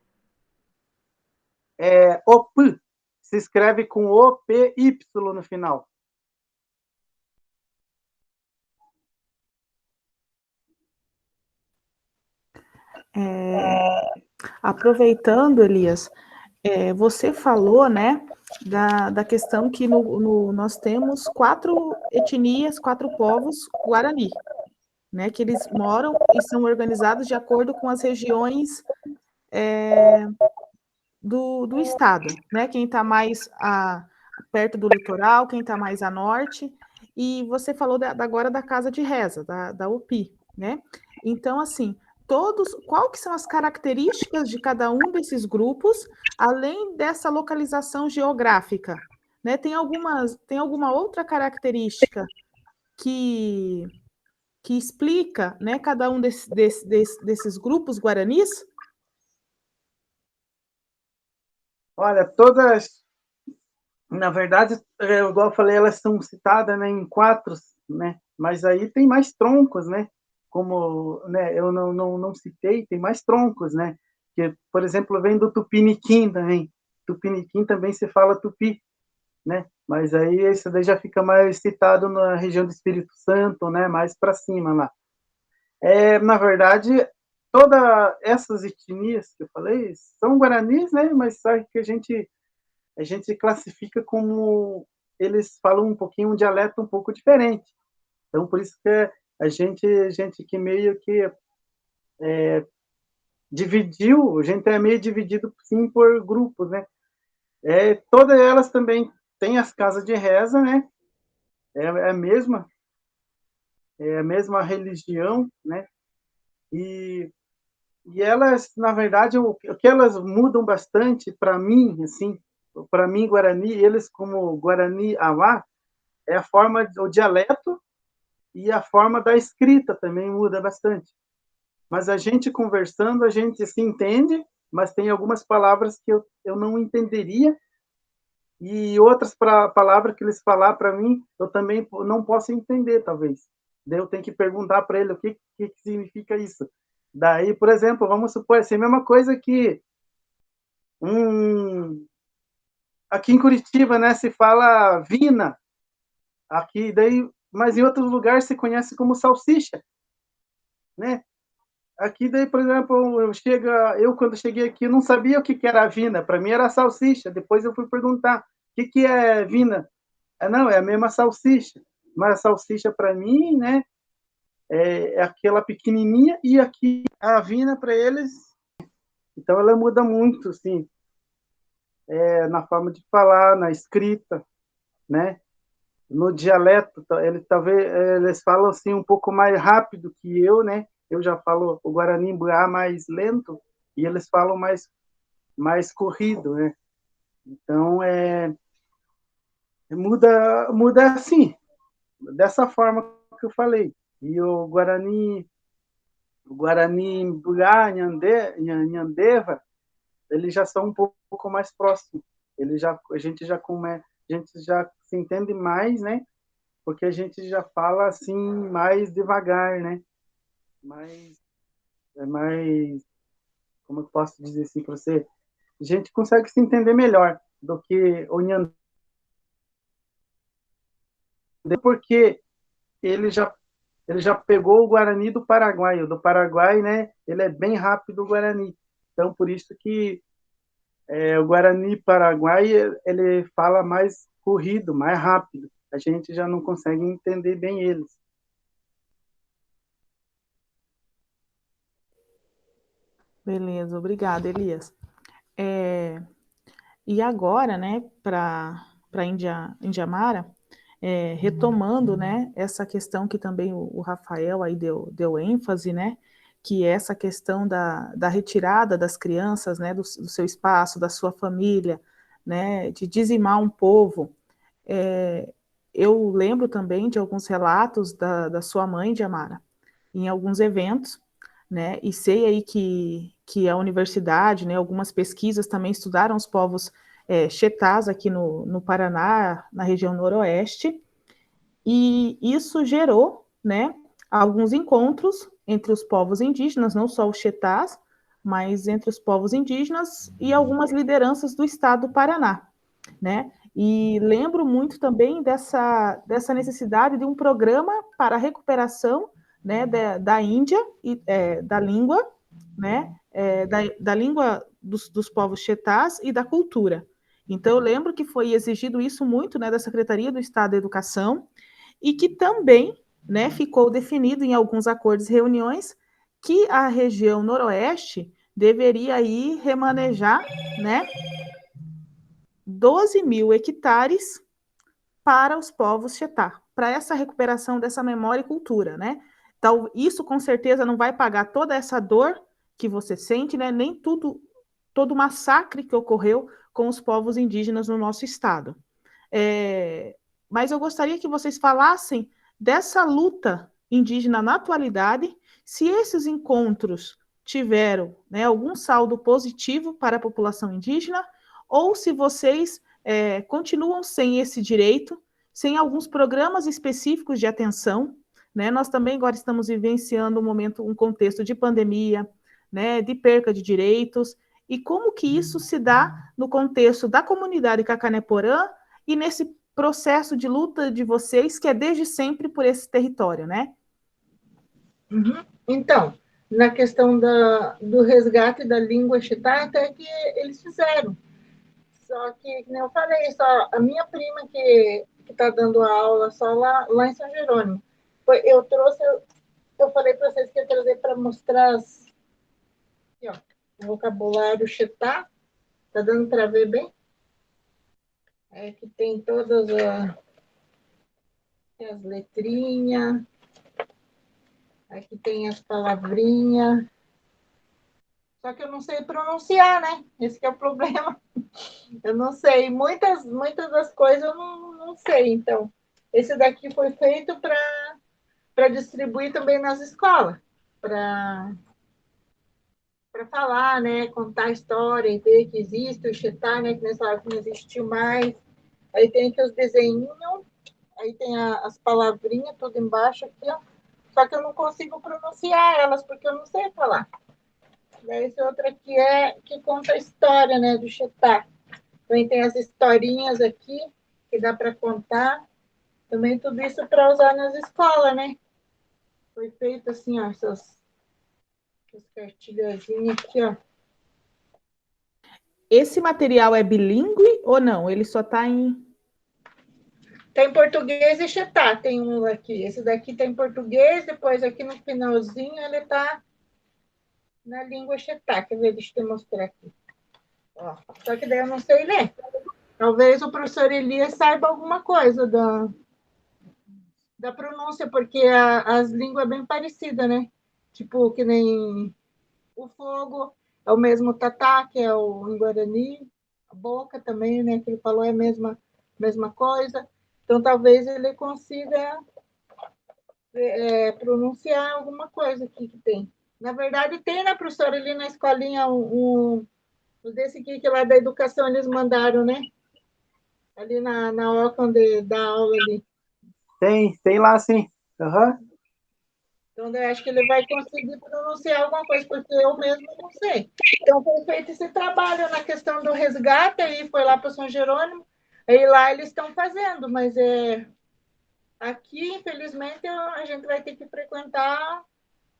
S4: OP, se escreve com O-P-Y no final.
S2: Aproveitando, Elias, você falou, né, da questão que nós temos 4 etnias, 4 povos Guarani, né, que eles moram e são organizados de acordo com as regiões do estado, né, quem está mais perto do litoral, quem está mais a norte, e você falou agora da casa de reza, da UPI, né, então, assim, qual que são as características de cada um desses grupos, além dessa localização geográfica, né, tem alguma outra característica que explica, né, cada um desses grupos guaranis?
S4: Olha, todas, na verdade, igual eu falei, elas são citadas, né, em 4, né, mas aí tem mais troncos, né, como, né, eu não citei, tem mais troncos, né, que, por exemplo, vem do Tupiniquim também. Tupiniquim também se fala tupi, né, mas aí esse daí já fica mais citado na região do Espírito Santo, né, mais para cima lá. Na verdade, todas essas etnias que eu falei são guaranis, né, mas sabe que a gente classifica como eles falam um pouquinho um dialeto um pouco diferente. Então, por isso que a gente que meio que dividiu, a gente é meio dividido, sim, por grupos, né? Todas elas também têm as casas de reza, né? É a mesma religião, né? E elas, na verdade, o que elas mudam bastante para mim, assim, para mim, Guarani, eles como Guarani Awá, é a forma, o dialeto e a forma da escrita também muda bastante. Mas a gente conversando, a gente se entende, mas tem algumas palavras que eu não entenderia e outras palavras que eles falar para mim, eu também não posso entender, talvez. Daí eu tenho que perguntar para ele o que significa isso. Daí, por exemplo, vamos supor assim, a mesma coisa que aqui em Curitiba, né, se fala vina, aqui daí, mas em outros lugares se conhece como salsicha, né? Aqui daí, por exemplo, eu quando cheguei aqui não sabia o que era vina, para mim era salsicha. Depois eu fui perguntar o que é vina. Não, é a mesma salsicha, mas a salsicha para mim, né, é aquela pequenininha e aqui a vina para eles. Então ela muda muito, assim, na forma de falar, na escrita, né? No dialeto, talvez eles falam assim um pouco mais rápido que eu, né? Eu já falo o Guarani-Mbuá mais lento e eles falam mais corrido, né? Então muda assim, dessa forma que eu falei. E o Guarani-Mbuá, Nhandeva, eles já são um pouco mais próximos. A gente já se entende mais, né? Porque a gente já fala assim mais devagar, né? Mais, como eu posso dizer assim para você? A gente consegue se entender melhor do que o Nhandê, porque ele já ele já pegou o Guarani do Paraguai. O do Paraguai, né? Ele é bem rápido o Guarani. Então, por isso que o Guarani Paraguai ele fala mais corrido, mais rápido. A gente já não consegue entender bem eles.
S2: Beleza, obrigada, Elias. E agora, né, para Indiamara, retomando, né, essa questão que também o Rafael aí deu ênfase, né, que é essa questão da retirada das crianças, né, do seu espaço, da sua família, né, de dizimar um povo. Eu lembro também de alguns relatos da sua mãe, Indiamara, em alguns eventos, né, e sei aí que a universidade, né, algumas pesquisas também estudaram os povos chetás aqui no Paraná, na região noroeste, e isso gerou, né, alguns encontros entre os povos indígenas, não só os Chetás, mas entre os povos indígenas e algumas lideranças do estado do Paraná, né? E lembro muito também dessa necessidade de um programa para a recuperação, né, da Índia e da língua, né, da língua dos povos Chetás e da cultura. Então, eu lembro que foi exigido isso muito, né, da Secretaria do Estado da Educação, e que também, né, ficou definido em alguns acordos e reuniões que a região noroeste deveria aí remanejar, né, 12 mil hectares para os povos Chetá, para essa recuperação dessa memória e cultura, né? Então, isso com certeza não vai pagar toda essa dor que você sente, né? Nem todo o massacre que ocorreu com os povos indígenas no nosso estado. Mas eu gostaria que vocês falassem dessa luta indígena na atualidade, se esses encontros tiveram, né, algum saldo positivo para a população indígena, ou se vocês continuam sem esse direito, sem alguns programas específicos de atenção, né? Nós também agora estamos vivenciando um contexto de pandemia, né, de perca de direitos, e como que isso se dá no contexto da comunidade Cacaneporã e nesse processo de luta de vocês, que é desde sempre por esse território, né?
S6: Uhum. Então, na questão do resgate da língua Chitá, até que eles fizeram. Só que, como eu falei, só a minha prima que está dando aula só lá em São Jerônimo. Eu trouxe, eu falei para vocês que ia trazer para mostrar aqui, ó, o vocabulário Chitá. Está dando para ver bem? Que tem todas as letrinhas, aqui tem as palavrinhas. Só que eu não sei pronunciar, né? Esse que é o problema. Eu não sei. Muitas das coisas eu não sei. Então, esse daqui foi feito para distribuir também nas escolas. Para falar, né? Contar a história e ver que existe o Chetá, né? Que nessa época não existiu mais. Aí tem aqui os desenhinhos. Aí tem as palavrinhas tudo embaixo aqui, ó. Só que eu não consigo pronunciar elas, porque eu não sei falar. Daí esse outro aqui que conta a história, né, do Chetá. Também tem as historinhas aqui, que dá para contar. Também tudo isso para usar nas escolas, né? Foi feito assim, ó, essas cartilhazinhas aqui, ó.
S2: Esse material é bilíngue ou não? Ele só está em...
S6: Tem português e Chetá, tem um aqui. Esse daqui tem português, depois aqui no finalzinho ele está na língua Chetá. Quer ver? Deixa eu te mostrar aqui. Ó, só que daí eu não sei ler. Talvez o professor Elias saiba alguma coisa da pronúncia, porque as línguas é bem parecida, né? Tipo, que nem o fogo é o mesmo tatá, que é o em Guarani, a boca também, né? Que ele falou é a mesma coisa. Então, talvez ele consiga pronunciar alguma coisa aqui que tem. Na verdade, tem, né, professora, ali na escolinha, desse aqui que lá da educação eles mandaram, né? Ali na hora onde dá aula ali.
S4: Tem lá sim. Uhum.
S6: Então, eu acho que ele vai conseguir pronunciar alguma coisa, porque eu mesmo não sei. Então, foi feito esse trabalho na questão do resgate, aí foi lá para São Jerônimo, aí lá eles estão fazendo, mas aqui, infelizmente, a gente vai ter que frequentar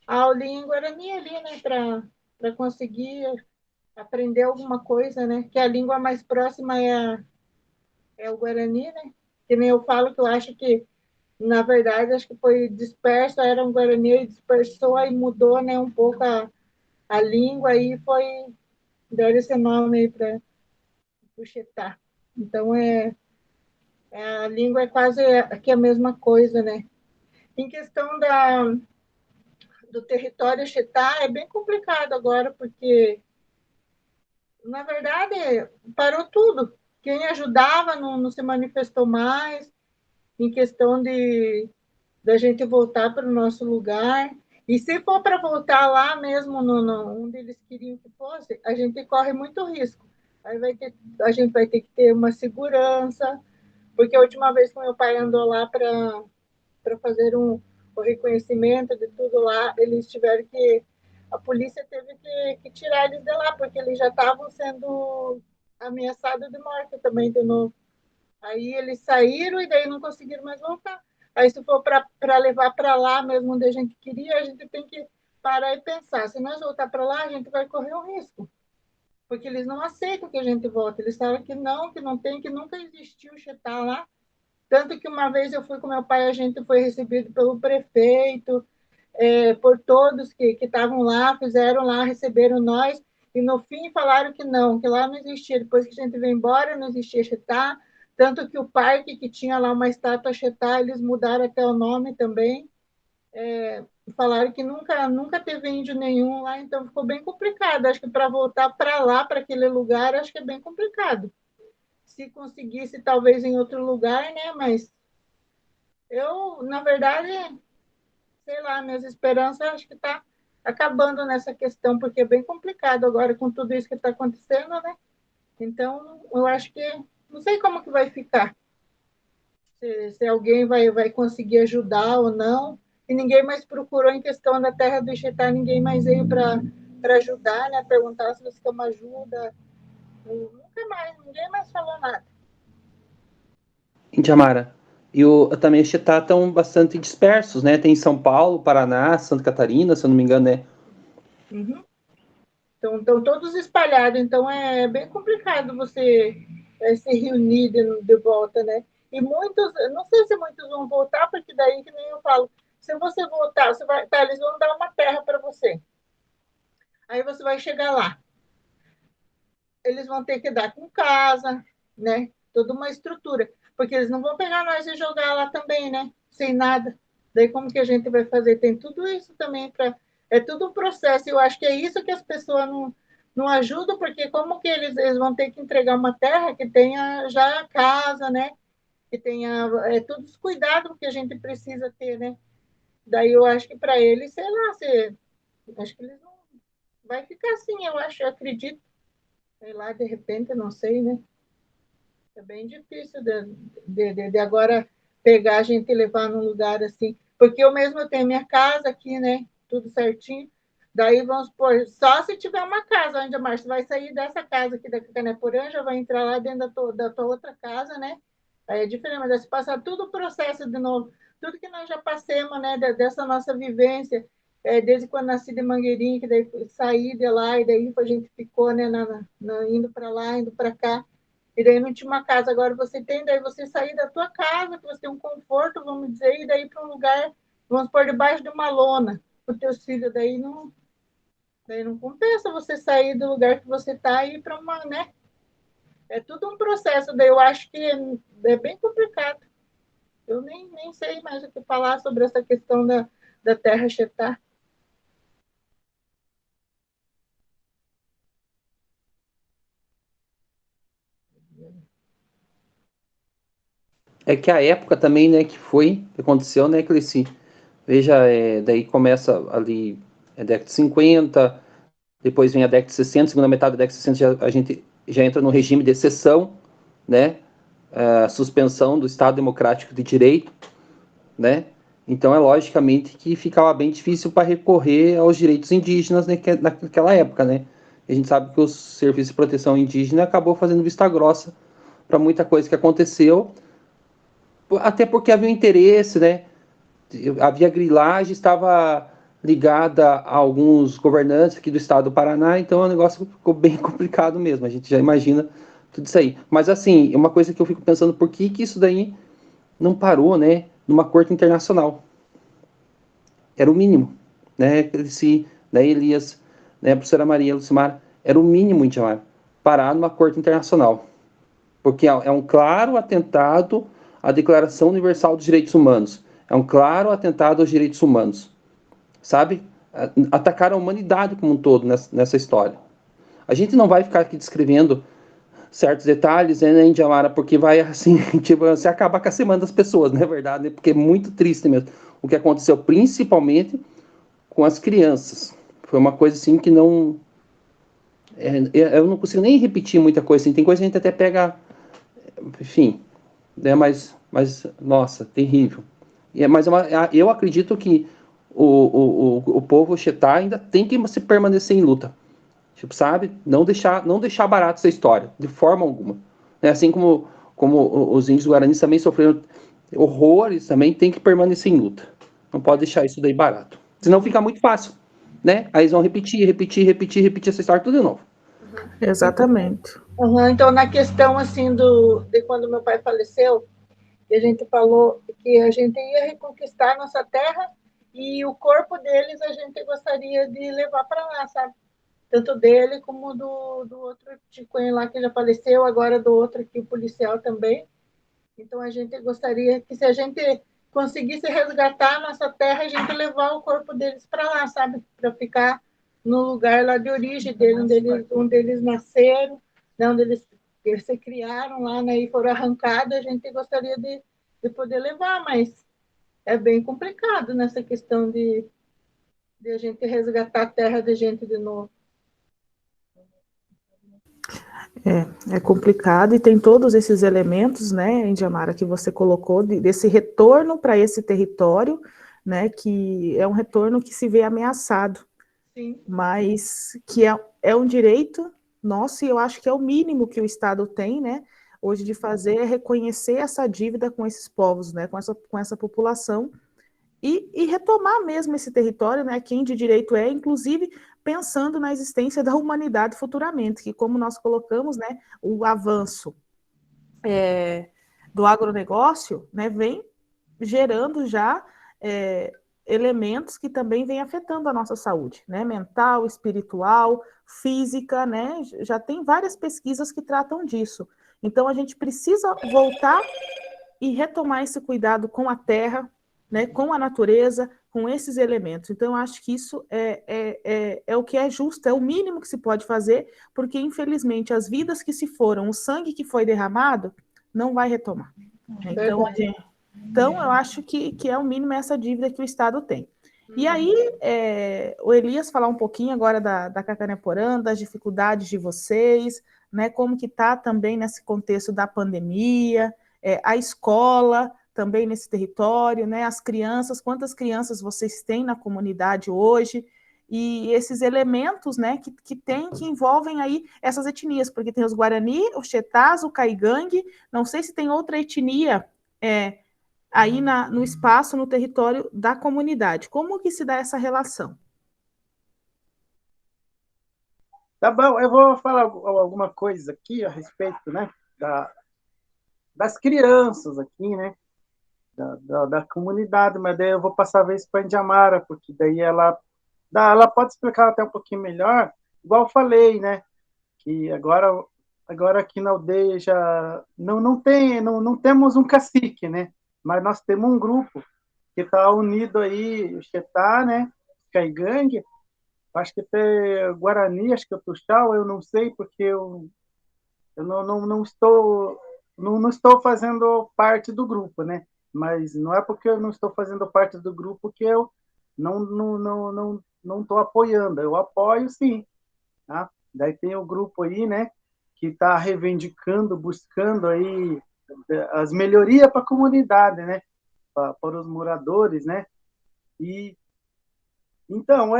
S6: a aulinha em Guarani ali, né, para conseguir aprender alguma coisa, né, que a língua mais próxima é o Guarani, né, que nem eu falo que eu acho que na verdade, acho que foi disperso, era um Guarani e dispersou, aí mudou, né, um pouco a língua, aí deram esse nome aí para o Chetá. Então, a língua é quase aqui a mesma coisa, né. Em questão do território Chetá, é bem complicado agora, porque, na verdade, parou tudo. Quem ajudava não se manifestou mais, em questão da gente voltar para o nosso lugar. E se for para voltar lá mesmo, onde eles queriam que fosse, a gente corre muito risco. Aí a gente vai ter que ter uma segurança, porque a última vez que meu pai andou lá para fazer o reconhecimento de tudo lá, eles tiveram que, a polícia teve que tirar eles de lá, porque eles já estavam sendo ameaçados de morte também de novo. Aí eles saíram e daí não conseguiram mais voltar. Aí se for para levar para lá mesmo onde a gente queria, a gente tem que parar e pensar, se nós voltar para lá, a gente vai correr um risco. Porque eles não aceitam que a gente volte. Eles falam que não tem, que nunca existiu Chetá lá. Tanto que uma vez eu fui com meu pai, a gente foi recebido pelo prefeito, por todos que estavam lá, fizeram lá, receberam nós, e no fim falaram que não, que lá não existia. Depois que a gente veio embora, não existia Chetá, tanto que o parque que tinha lá uma estátua Chetá, eles mudaram até o nome também, falaram que nunca teve índio nenhum lá, então ficou bem complicado. Acho que para voltar para lá, para aquele lugar, acho que é bem complicado. Se conseguisse, talvez em outro lugar, né? Mas eu, na verdade, sei lá, minhas esperanças acho que está acabando nessa questão, porque é bem complicado agora com tudo isso que está acontecendo, né? Então, eu acho que não sei como que vai ficar. Se alguém vai conseguir ajudar ou não. E ninguém mais procurou em questão da terra do Ixetá, ninguém mais veio para ajudar, né? Perguntar se você quer uma ajuda. Nunca mais, ninguém mais falou nada.
S3: Indiamara, também os Chetá estão bastante dispersos, né? Tem São Paulo, Paraná, Santa Catarina, se eu não me engano, né?
S6: Uhum. Então, estão todos espalhados, então é bem complicado você se reunir de volta, né? E muitos, não sei se muitos vão voltar, porque daí, que nem eu falo, se você voltar, você vai, tá, eles vão dar uma terra para você. Aí você vai chegar lá. Eles vão ter que dar com casa, né? Toda uma estrutura. Porque eles não vão pegar nós e jogar lá também, né? Sem nada. Daí como que a gente vai fazer? Tem tudo isso também para... É tudo um processo. Eu acho que é isso que as pessoas não ajudam, porque como que eles vão ter que entregar uma terra que tenha já a casa, né? Que tenha... todos os cuidados que a gente precisa ter, né? Daí eu acho que para eles, sei lá, acho que eles não... Vai ficar assim, eu acho, eu acredito. Sei lá, de repente, não sei, né? É bem difícil de agora pegar a gente e levar num lugar assim. Porque eu mesmo tenho minha casa aqui, né? Tudo certinho. Daí, vamos supor, só se tiver uma casa, onde a Márcia vai sair dessa casa aqui da Caneporã, já vai entrar lá dentro da tua outra casa, né? Aí é diferente, mas é se passar tudo o processo de novo, tudo que nós já passamos, né? Dessa nossa vivência, desde quando nasci de Mangueirinha, que daí saí de lá, e daí a gente ficou, né? Indo para lá, indo para cá. E daí não tinha uma casa, agora você tem, daí você sair da tua casa, que você tem um conforto, vamos dizer, e daí para um lugar, vamos pôr debaixo de uma lona, para os teus filhos, daí não compensa você sair do lugar que você está e ir para uma, né? É tudo um processo, daí eu acho que é bem complicado. Eu nem sei mais o que falar sobre essa questão da terra Chetá.
S3: É que a época também, né, que aconteceu, né, Cleci? Veja, daí começa ali, década de 50, depois vem a década de 60, segunda metade da década de 60 a gente já entra no regime de exceção, né, a suspensão do Estado Democrático de Direito, né, então é logicamente que ficava bem difícil para recorrer aos direitos indígenas naquela época, né, a gente sabe que o Serviço de Proteção Indígena acabou fazendo vista grossa para muita coisa que aconteceu, até porque havia um interesse, né, havia grilagem, estava ligada a alguns governantes aqui do estado do Paraná, então o negócio ficou bem complicado mesmo, a gente já imagina tudo isso aí. Mas assim, uma coisa que eu fico pensando, por que isso daí não parou, né, numa corte internacional? Era o mínimo, né, né, Elias, né, a professora Maria Lucimar, era o mínimo, Indiamar, parar numa corte internacional, porque é um claro atentado à Declaração Universal dos Direitos Humanos, é um claro atentado aos direitos humanos, sabe? Atacar a humanidade como um todo nessa história. A gente não vai ficar aqui descrevendo certos detalhes, né, Indiamara, porque vai, assim, tipo, você acabar com a semana das pessoas, não é verdade? Porque é muito triste mesmo o que aconteceu, principalmente com as crianças. Foi uma coisa, assim, que não... eu não consigo nem repetir muita coisa, assim, tem coisa que a gente até pega, enfim, né, mas nossa, terrível. Mas eu acredito que o povo Chetá ainda tem que se permanecer em luta. Tipo, sabe? Não deixar barato essa história, de forma alguma. Né? Assim como os índios guaranis também sofreram horrores, também tem que permanecer em luta. Não pode deixar isso daí barato. Senão fica muito fácil. Né? Aí eles vão repetir essa história tudo de novo.
S2: Exatamente.
S6: Uhum, então, na questão assim de quando meu pai faleceu, a gente falou que a gente ia reconquistar a nossa terra e o corpo deles a gente gostaria de levar para lá, sabe? Tanto dele como do outro Ticonho lá que já faleceu, agora do outro aqui, o policial também. Então, a gente gostaria que, se a gente conseguisse resgatar a nossa terra, a gente levar o corpo deles para lá, sabe? Para ficar no lugar lá de origem deles, onde eles nasceram, né? Onde eles se criaram lá, né? E foram arrancados, a gente gostaria de poder levar, mas é bem complicado nessa questão de a gente resgatar a terra da gente de novo.
S2: É complicado e tem todos esses elementos, né, Indiamara, que você colocou, desse retorno para esse território, né, que é um retorno que se vê ameaçado. Sim. Mas que é um direito nosso e eu acho que é o mínimo que o Estado tem, né, hoje de fazer, é reconhecer essa dívida com esses povos, né, com essa população e retomar mesmo esse território, né, quem de direito é, inclusive pensando na existência da humanidade futuramente, que como nós colocamos, né, o avanço do agronegócio, né, vem gerando já elementos que também vêm afetando a nossa saúde, né, mental, espiritual, física, né, já tem várias pesquisas que tratam disso. Então a gente precisa voltar e retomar esse cuidado com a terra, né, com a natureza, com esses elementos. Então, eu acho que isso é o que é justo, é o mínimo que se pode fazer, porque, infelizmente, as vidas que se foram, o sangue que foi derramado, não vai retomar. Então eu acho que é o mínimo essa dívida que o Estado tem. E aí, o Elias falar um pouquinho agora da Cacaneporã, das dificuldades de vocês, né, como que está também nesse contexto da pandemia, a escola também nesse território, né, as crianças, quantas crianças vocês têm na comunidade hoje, e esses elementos, né, que envolvem aí essas etnias, porque tem os Guarani, os Chetás, o Caigangue, não sei se tem outra etnia aí no espaço, no território da comunidade. Como que se dá essa relação?
S4: Tá bom, eu vou falar alguma coisa aqui a respeito, né, das crianças aqui, né, da comunidade, mas daí eu vou passar a vez para a Indiamara, porque daí ela pode explicar até um pouquinho melhor, igual eu falei, né, que agora aqui na aldeia já não temos um cacique, né, mas nós temos um grupo que está unido aí, o Chetá, né, Caigangue, acho que até Guarani, acho que é Tuxal, eu não sei, porque eu não estou fazendo parte do grupo, né? Mas não é porque eu não estou fazendo parte do grupo que eu não estou apoiando. Eu apoio, sim. Tá? Daí tem o grupo aí, né? Que está reivindicando, buscando aí as melhorias para a comunidade, né? Para os moradores, né? E então,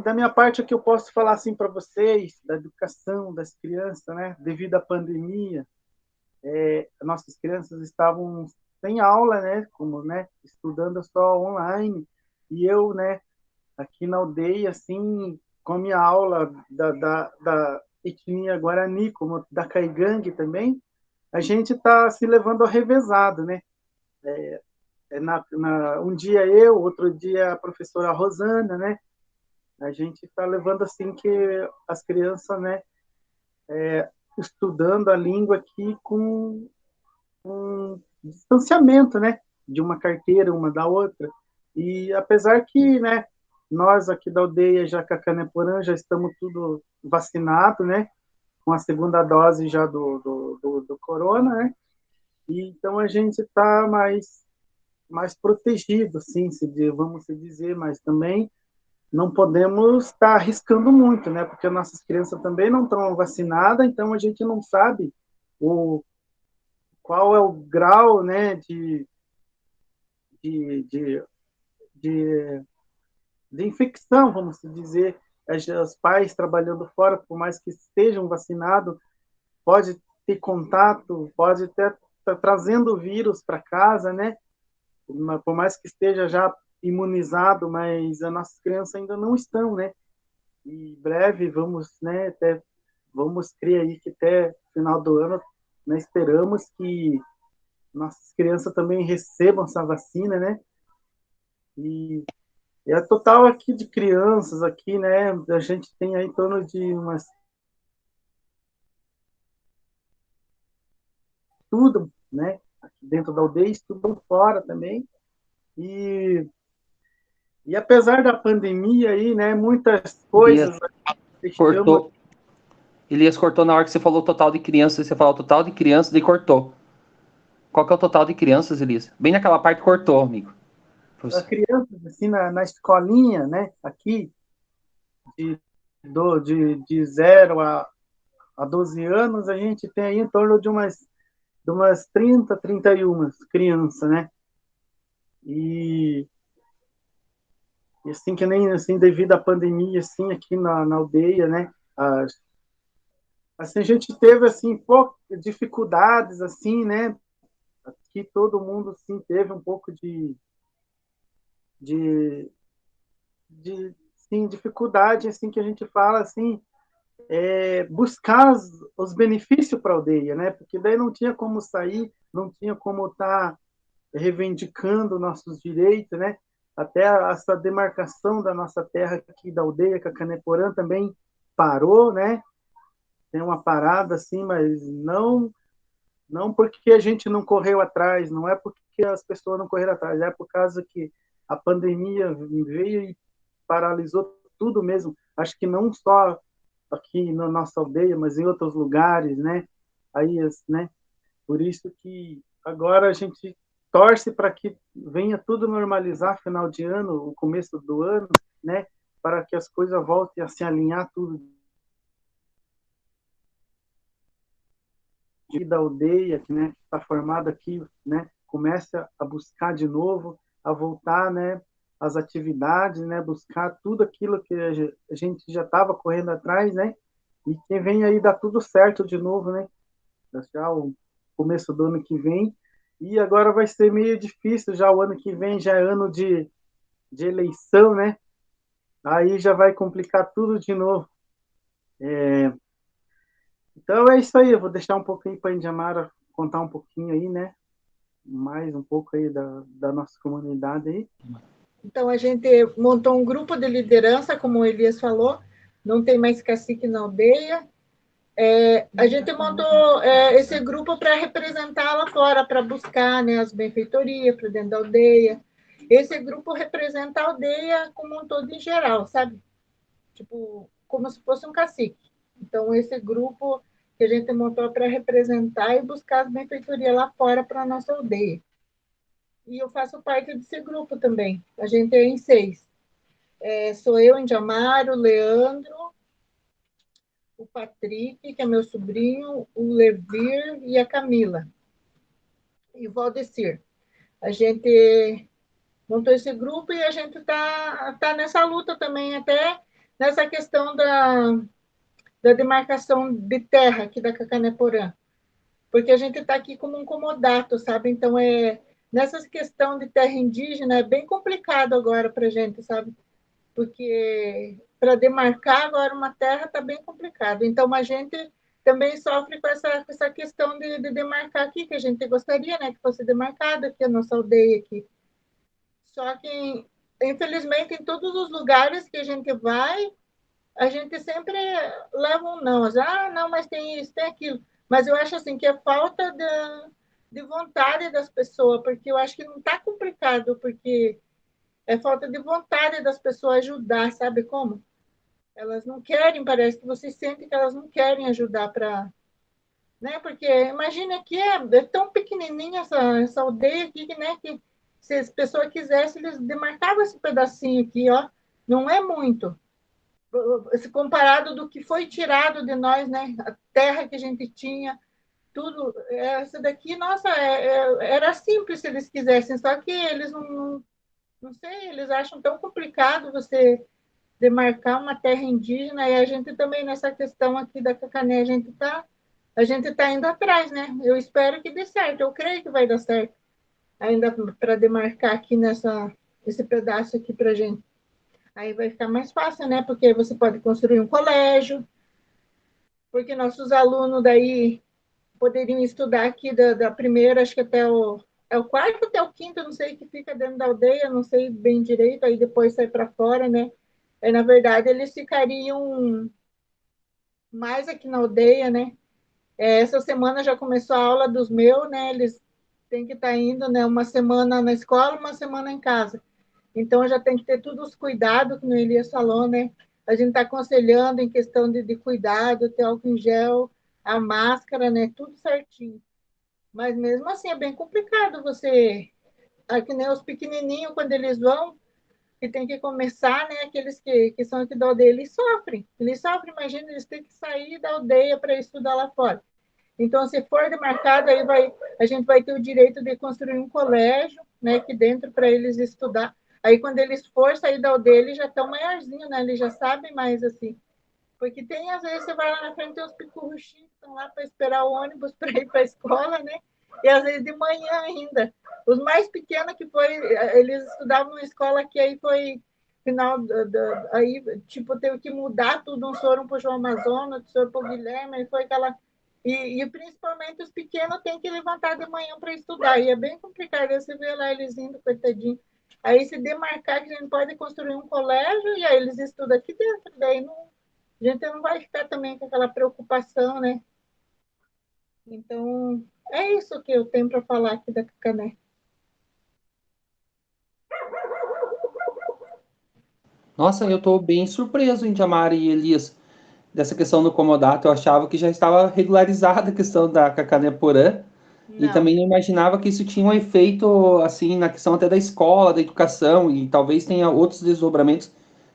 S4: da minha parte, o que eu posso falar assim para vocês, da educação das crianças, né? Devido à pandemia, nossas crianças estavam sem aula, né? Como, né? Estudando só online. E eu, né? Aqui na aldeia, assim, com a minha aula da etnia Guarani, como da Caigangue também, a gente está se levando ao revezado, né? Um dia eu, outro dia a professora Rosana, né? A gente está levando assim que as crianças, né, estudando a língua aqui com um distanciamento, né, de uma carteira uma da outra. E apesar que, né, nós aqui da aldeia Jacacaneporã já estamos tudo vacinado, né, com a segunda dose já do corona, né? E então a gente está mais protegido, assim, vamos dizer, mas também não podemos estar arriscando muito, né? Porque nossas crianças também não estão vacinadas, então a gente não sabe qual é o grau, né, de, de, de infecção, vamos dizer. Os pais trabalhando fora, por mais que estejam vacinados, pode ter contato, pode estar trazendo o vírus para casa, né? Por mais que esteja já imunizado, mas as nossas crianças ainda não estão, né? E em breve vamos, né, vamos crer aí que até final do ano, né, esperamos que nossas crianças também recebam essa vacina, né? E é total aqui de crianças aqui, né? A gente tem aí em torno de umas estudam, né? Aqui dentro da aldeia, estudam fora também. E apesar da pandemia aí, né? Muitas coisas
S3: cortou. Elias cortou na hora que você falou o total de crianças. Você falou o total de crianças, daí cortou. Qual que é o total de crianças, Elias? Bem naquela parte cortou, amigo.
S4: As crianças, assim, na escolinha, né? Aqui, de 0 a 12 anos, a gente tem aí em torno de umas 30, 31 crianças, né? E assim, que nem assim, devido à pandemia, assim, aqui na aldeia, né? Assim, a gente teve, assim, poucas dificuldades, assim, né? Aqui todo mundo, assim, teve um pouco de sim, dificuldade, assim, que a gente fala, assim, buscar os benefícios para a aldeia, né? Porque daí não tinha como sair, não tinha como estar reivindicando nossos direitos, né? Até essa demarcação da nossa terra aqui da aldeia, que a Caneporã também parou, né? Tem uma parada assim, mas não porque a gente não correu atrás, não é porque as pessoas não correram atrás, é por causa que a pandemia veio e paralisou tudo mesmo. Acho que não só aqui na nossa aldeia, mas em outros lugares, né? Aí, né? Por isso que agora a gente torce para que venha tudo normalizar final de ano, o começo do ano, né? Para que as coisas voltem a se alinhar tudo da aldeia, né? Que está formada aqui, né? Comece a buscar de novo, a voltar, né? As atividades, né? Buscar tudo aquilo que a gente já estava correndo atrás, né? E que venha aí dar tudo certo de novo, né? Já o começo do ano que vem. E agora vai ser meio difícil, já o ano que vem já é ano de eleição, né? Aí já vai complicar tudo de novo. Então é isso aí, eu vou deixar um pouquinho para a Indiamara contar um pouquinho aí, né? Mais um pouco aí da nossa comunidade aí.
S6: Então, a gente montou um grupo de liderança, como o Elias falou, não tem mais cacique na aldeia. A gente montou esse grupo para representar lá fora, para buscar, né, as benfeitorias para dentro da aldeia. Esse grupo representa a aldeia como um todo em geral, sabe? Tipo, como se fosse um cacique. Então, esse grupo que a gente montou para representar e buscar as benfeitorias lá fora para a nossa aldeia. E eu faço parte desse grupo também. A gente é em 6. Sou eu, Indiamara, o Leandro, o Patrick, que é meu sobrinho, o Levir e a Camila. E o Valdecir. A gente montou esse grupo e a gente tá nessa luta também, até nessa questão da demarcação de terra aqui da Cacaneporã. Porque a gente está aqui como um comodato, sabe? Então, nessa questão de terra indígena, é bem complicado agora para a gente, sabe? Porque para demarcar agora uma terra está bem complicado. Então, a gente também sofre com essa questão de demarcar aqui, que a gente gostaria, né, que fosse demarcado aqui, a nossa aldeia aqui. Só que, infelizmente, em todos os lugares que a gente vai, a gente sempre leva um não. Não, mas tem isso, tem aquilo. Mas eu acho assim que é falta de vontade das pessoas, porque eu acho que não está complicado, porque é falta de vontade das pessoas ajudar, sabe como? Elas não querem, parece que você sente que elas não querem ajudar para. Né? Porque imagina que é tão pequenininha essa aldeia aqui, né? Que se as pessoas quisessem, eles demarcavam esse pedacinho aqui, ó. Não é muito. Se comparado do que foi tirado de nós, né? A terra que a gente tinha, tudo, essa daqui, nossa, era simples se eles quisessem, só que eles não sei, eles acham tão complicado você demarcar uma terra indígena, e a gente também, nessa questão aqui da Cacané, a gente tá indo atrás, né? Eu espero que dê certo, eu creio que vai dar certo, ainda para demarcar aqui esse pedaço aqui para gente. Aí vai ficar mais fácil, né? Porque você pode construir um colégio, porque nossos alunos daí poderiam estudar aqui da primeira, acho que até o quarto até o quinto, não sei, que fica dentro da aldeia, não sei bem direito, aí depois sai para fora, né? Aí, na verdade, eles ficariam mais aqui na aldeia, né? Essa semana já começou a aula dos meus, né? Eles têm que estar indo, né? Uma semana na escola, uma semana em casa. Então, já tem que ter todos os cuidados, que o Elias falou, né? A gente está aconselhando em questão de cuidado, ter álcool em gel, a máscara, né? Tudo certinho. Mas mesmo assim é bem complicado você. Que nem os pequenininhos, quando eles vão, que tem que começar, né? Aqueles que são aqui da aldeia, eles sofrem. Eles sofrem, imagina, eles têm que sair da aldeia para estudar lá fora. Então, se for demarcado, aí a gente vai ter o direito de construir um colégio, né? Aqui dentro para eles estudar. Aí, quando eles for sair da aldeia, eles já estão maiorzinhos, né? Eles já sabem mais assim. Porque tem, às vezes, você vai lá na frente, tem uns picurruchinhos que estão lá para esperar o ônibus para ir para a escola, né? E às vezes de manhã ainda. Os mais pequenos que foi, eles estudavam numa escola que aí foi final, aí, tipo, teve que mudar tudo, uns foram para o João Amazonas, outros foram para o Guilherme, aí foi aquela... E principalmente os pequenos têm que levantar de manhã para estudar, e é bem complicado, aí você vê lá eles indo, coitadinho. Aí se demarcar que a gente pode construir um colégio, e aí eles estudam aqui dentro, daí não, a gente não vai ficar também com aquela preocupação, né? Então, é isso que eu tenho para falar aqui da Cacané.
S3: Nossa, eu estou bem surpreso em Jamara e Elias dessa questão do comodato. Eu achava que já estava regularizada a questão da Cacané-Porã e
S6: Não.
S3: também não imaginava que isso tinha um efeito assim na questão até da escola, da educação e talvez tenha outros desdobramentos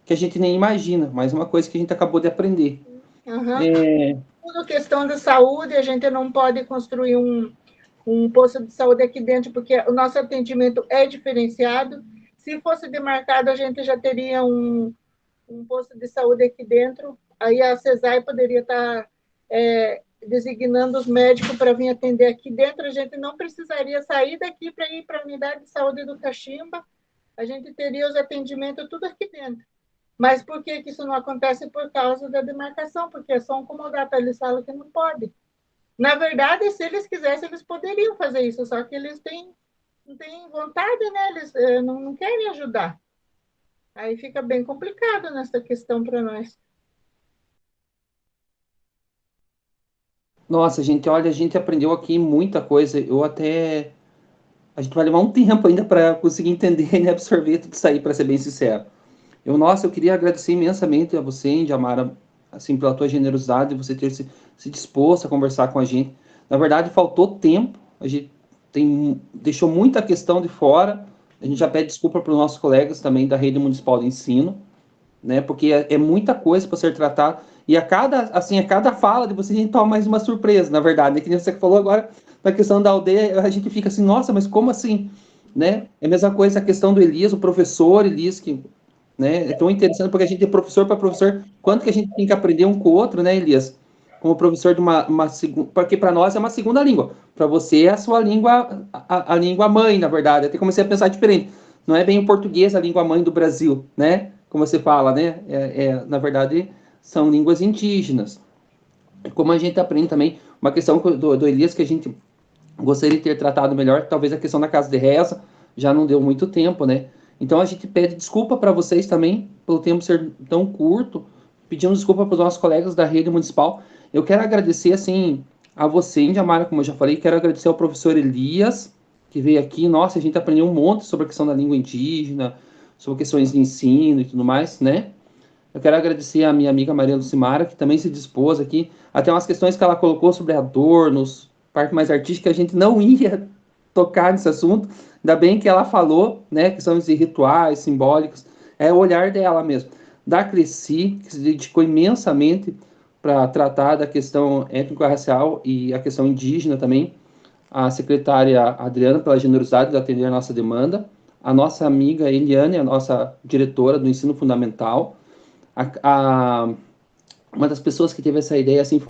S3: que a gente nem imagina. Mais uma coisa que a gente acabou de aprender.
S6: Uhum. Tudo questão da saúde, a gente não pode construir um posto de saúde aqui dentro, porque o nosso atendimento é diferenciado. Se fosse demarcado, a gente já teria um posto de saúde aqui dentro, aí a CESAI poderia estar designando os médicos para vir atender aqui dentro, a gente não precisaria sair daqui para ir para a unidade de saúde do Caximba, a gente teria os atendimentos tudo aqui dentro. Mas por que isso não acontece? Por causa da demarcação, porque é só um comodato, eles falam que não pode. Na verdade, se eles quisessem, eles poderiam fazer isso, só que eles não têm vontade, né? Eles não querem ajudar. Aí fica bem complicado nessa questão para nós.
S3: Nossa, gente, olha, a gente aprendeu aqui muita coisa. A gente vai levar um tempo ainda para conseguir entender e absorver tudo isso aí, para ser bem sincero. Eu queria agradecer imensamente a você, Indiamara, assim, pela tua generosidade, você ter se disposto a conversar com a gente. Na verdade, faltou tempo, a gente deixou muita questão de fora. A gente já pede desculpa para os nossos colegas também da Rede Municipal de Ensino, né? Porque é muita coisa para ser tratada. E a cada fala de vocês, a gente toma mais uma surpresa, na verdade, né? Que nem você falou agora, na questão da aldeia, a gente fica assim, nossa, mas como assim? Né? É a mesma coisa a questão do Elias, o professor Elias, que, né, é tão interessante, porque a gente é professor para professor, quanto que a gente tem que aprender um com o outro, né, Elias? Como professor de uma segunda, porque para nós é uma segunda língua, para você é a sua língua, a língua mãe, na verdade. Eu até comecei a pensar diferente. Não é bem o português a língua mãe do Brasil, né? Como você fala, né? Na verdade, são línguas indígenas. Como a gente aprende também, uma questão do Elias que a gente gostaria de ter tratado melhor, talvez a questão da casa de reza, já não deu muito tempo, né? Então a gente pede desculpa para vocês também, pelo tempo ser tão curto, pedimos desculpa para os nossos colegas da rede municipal. Eu quero agradecer, assim, a você, Indiamara, como eu já falei, quero agradecer ao professor Elias, que veio aqui. Nossa, a gente aprendeu um monte sobre a questão da língua indígena, sobre questões de ensino e tudo mais, né? Eu quero agradecer a minha amiga Maria Lucimara, que também se dispôs aqui, até umas questões que ela colocou sobre adornos, parte mais artística, a gente não ia tocar nesse assunto, ainda bem que ela falou, né, questões de rituais, simbólicos, é o olhar dela mesmo. Da Cresci, que se dedicou imensamente para tratar da questão étnico-racial e a questão indígena também, a secretária Adriana, pela generosidade de atender a nossa demanda, a nossa amiga Eliane, a nossa diretora do ensino fundamental, uma das pessoas que teve essa ideia, assim,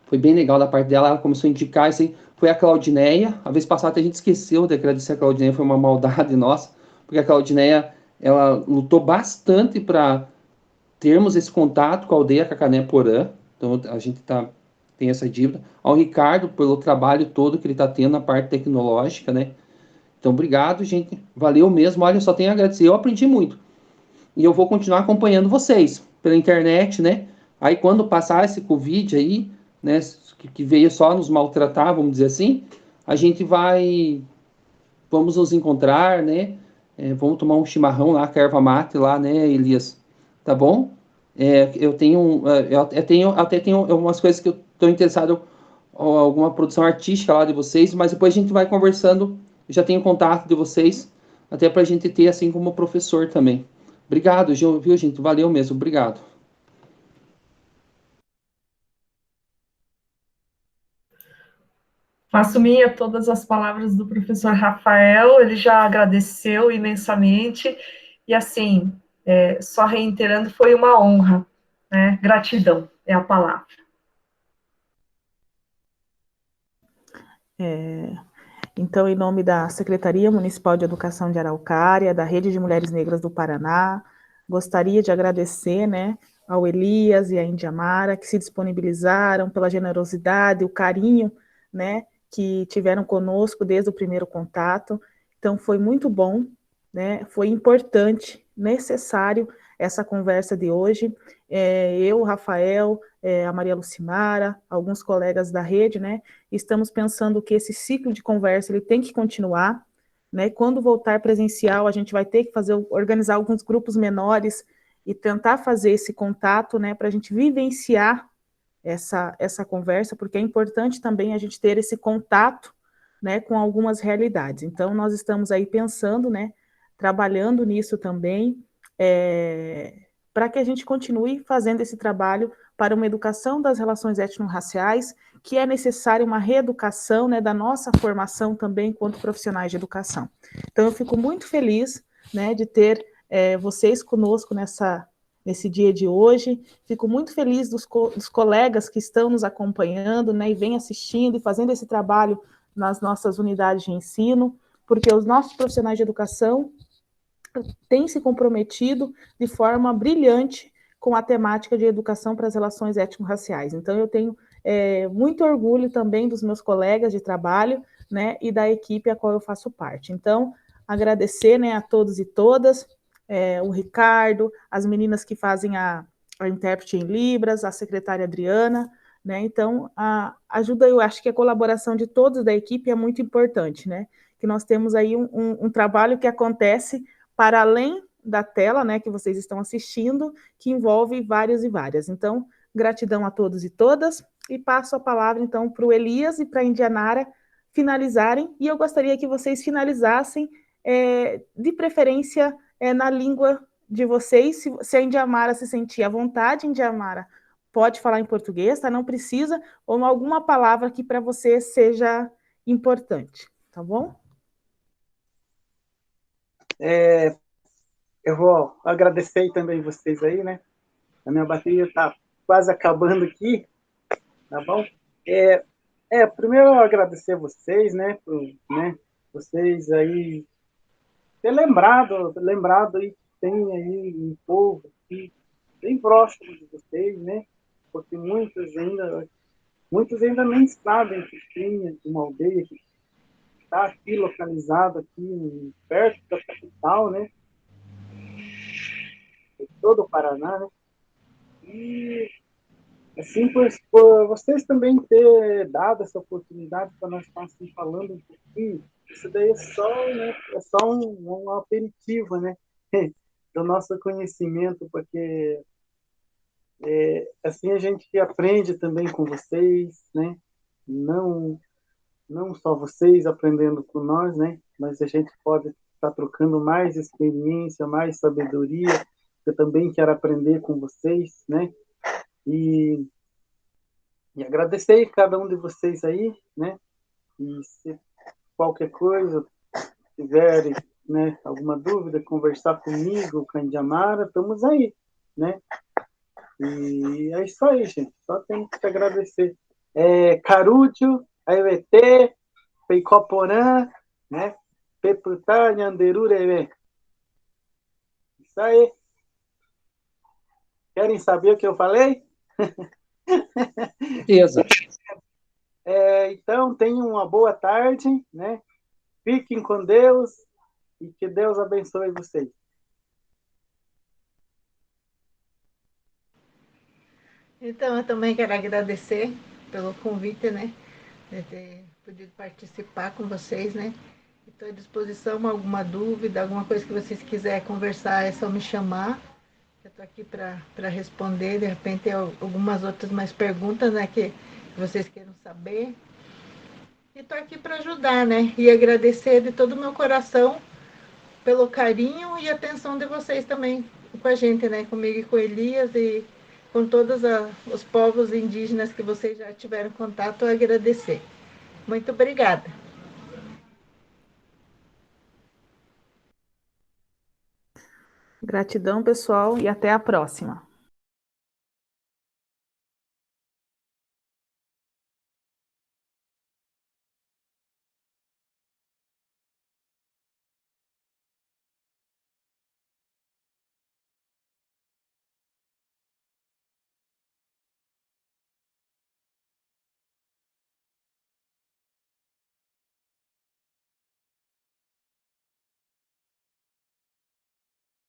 S3: foi bem legal da parte dela, ela começou a indicar, assim, foi a Claudineia. A vez passada a gente esqueceu de agradecer a Claudineia, foi uma maldade nossa, porque a Claudineia, ela lutou bastante para termos esse contato com a aldeia Cacané Porã, então a gente tem essa dívida. Ao Ricardo, pelo trabalho todo que ele está tendo na parte tecnológica, né? Então, obrigado, gente. Valeu mesmo. Olha, eu só tenho a agradecer. Eu aprendi muito. E eu vou continuar acompanhando vocês pela internet, né? Aí, quando passar esse Covid aí, né, que veio só nos maltratar, vamos dizer assim, a gente vamos nos encontrar, né? Vamos tomar um chimarrão lá, com a erva mate lá, né, Elias? Tá bom? Eu até tenho umas coisas que eu estou interessado, alguma produção artística lá de vocês, mas depois a gente vai conversando, eu já tenho contato de vocês, até para a gente ter, assim como professor também. Obrigado, viu, gente? Valeu mesmo, obrigado.
S5: Faço minha todas as palavras do professor Rafael, ele já agradeceu imensamente, e assim, só reiterando, foi uma honra, né? Gratidão é a palavra.
S2: Então, em nome da Secretaria Municipal de Educação de Araucária, da Rede de Mulheres Negras do Paraná, gostaria de agradecer, né, ao Elias e à Indiamara, que se disponibilizaram pela generosidade, o carinho, né, que tiveram conosco desde o primeiro contato. Então, foi muito bom, né, foi importante, necessário essa conversa de hoje. Eu, o Rafael, a Maria Lucimara, alguns colegas da rede, né, estamos pensando que esse ciclo de conversa ele tem que continuar, né? Quando voltar presencial, a gente vai ter que organizar alguns grupos menores e tentar fazer esse contato, né, para a gente vivenciar essa conversa, porque é importante também a gente ter esse contato, né, com algumas realidades. Então, nós estamos aí pensando, né, trabalhando nisso também, para que a gente continue fazendo esse trabalho para uma educação das relações étnico-raciais, que é necessária uma reeducação, né, da nossa formação também enquanto profissionais de educação. Então, eu fico muito feliz, né, de ter vocês conosco nesse dia de hoje. Fico muito feliz dos colegas que estão nos acompanhando, né, e vêm assistindo e fazendo esse trabalho nas nossas unidades de ensino, porque os nossos profissionais de educação têm se comprometido de forma brilhante com a temática de educação para as relações étnico-raciais. Então, eu tenho muito orgulho também dos meus colegas de trabalho, né, e da equipe a qual eu faço parte. Então, agradecer, né, a todos e todas, o Ricardo, as meninas que fazem a intérprete em Libras, a secretária Adriana, né? Então, ajuda, eu acho que a colaboração de todos da equipe é muito importante, né? Que nós temos aí um trabalho que acontece para além da tela, né, que vocês estão assistindo, que envolve vários e várias. Então, gratidão a todos e todas, e passo a palavra, então, para o Elias e para a Indianara finalizarem, e eu gostaria que vocês finalizassem, de preferência, na língua de vocês. Se a Indiamara se sentir à vontade, Indiamara, pode falar em português, tá? Não precisa, ou alguma palavra que para você seja importante, tá bom?
S4: Eu vou agradecer também vocês aí, né? A minha bateria está quase acabando aqui, tá bom? Primeiro eu agradecer vocês, né? Vocês aí ter lembrado aí que tem aí um povo aqui bem próximo de vocês, né? Porque muitos ainda nem sabem que tem uma aldeia que está aqui localizada aqui perto da capital, né? De todo o Paraná, né? E assim, por vocês também ter dado essa oportunidade para nós estar assim, falando um pouquinho, isso daí é só um aperitivo, né? Do nosso conhecimento, porque assim a gente aprende também com vocês, né? Não só vocês aprendendo com nós, né? Mas a gente pode estar trocando mais experiência, mais sabedoria. Eu também quero aprender com vocês, né? E E agradecer a cada um de vocês aí, né? E se qualquer coisa tiverem, né, alguma dúvida, conversar comigo, com a Indiamara, estamos aí, né? E é isso aí, gente. Só tenho que te agradecer. Carúdio, Aivete, Peicoporã, né? Peputá, Nhanderureve. Isso aí. Querem saber o que eu falei?
S3: Beleza.
S4: Então, tenham uma boa tarde, né? Fiquem com Deus e que Deus abençoe vocês.
S6: Então, eu também quero agradecer pelo convite, né? De ter podido participar com vocês, né? Estou à disposição, alguma dúvida, alguma coisa que vocês quiserem conversar, é só me chamar. Eu estou aqui para responder, de repente, algumas outras mais perguntas, né? Que vocês queiram saber. E estou aqui para ajudar, né? E agradecer de todo o meu coração pelo carinho e atenção de vocês também com a gente, né? Comigo e com Elias e com todos os povos indígenas que vocês já tiveram contato, eu agradecer. Muito obrigada.
S2: Gratidão, pessoal, e até a próxima.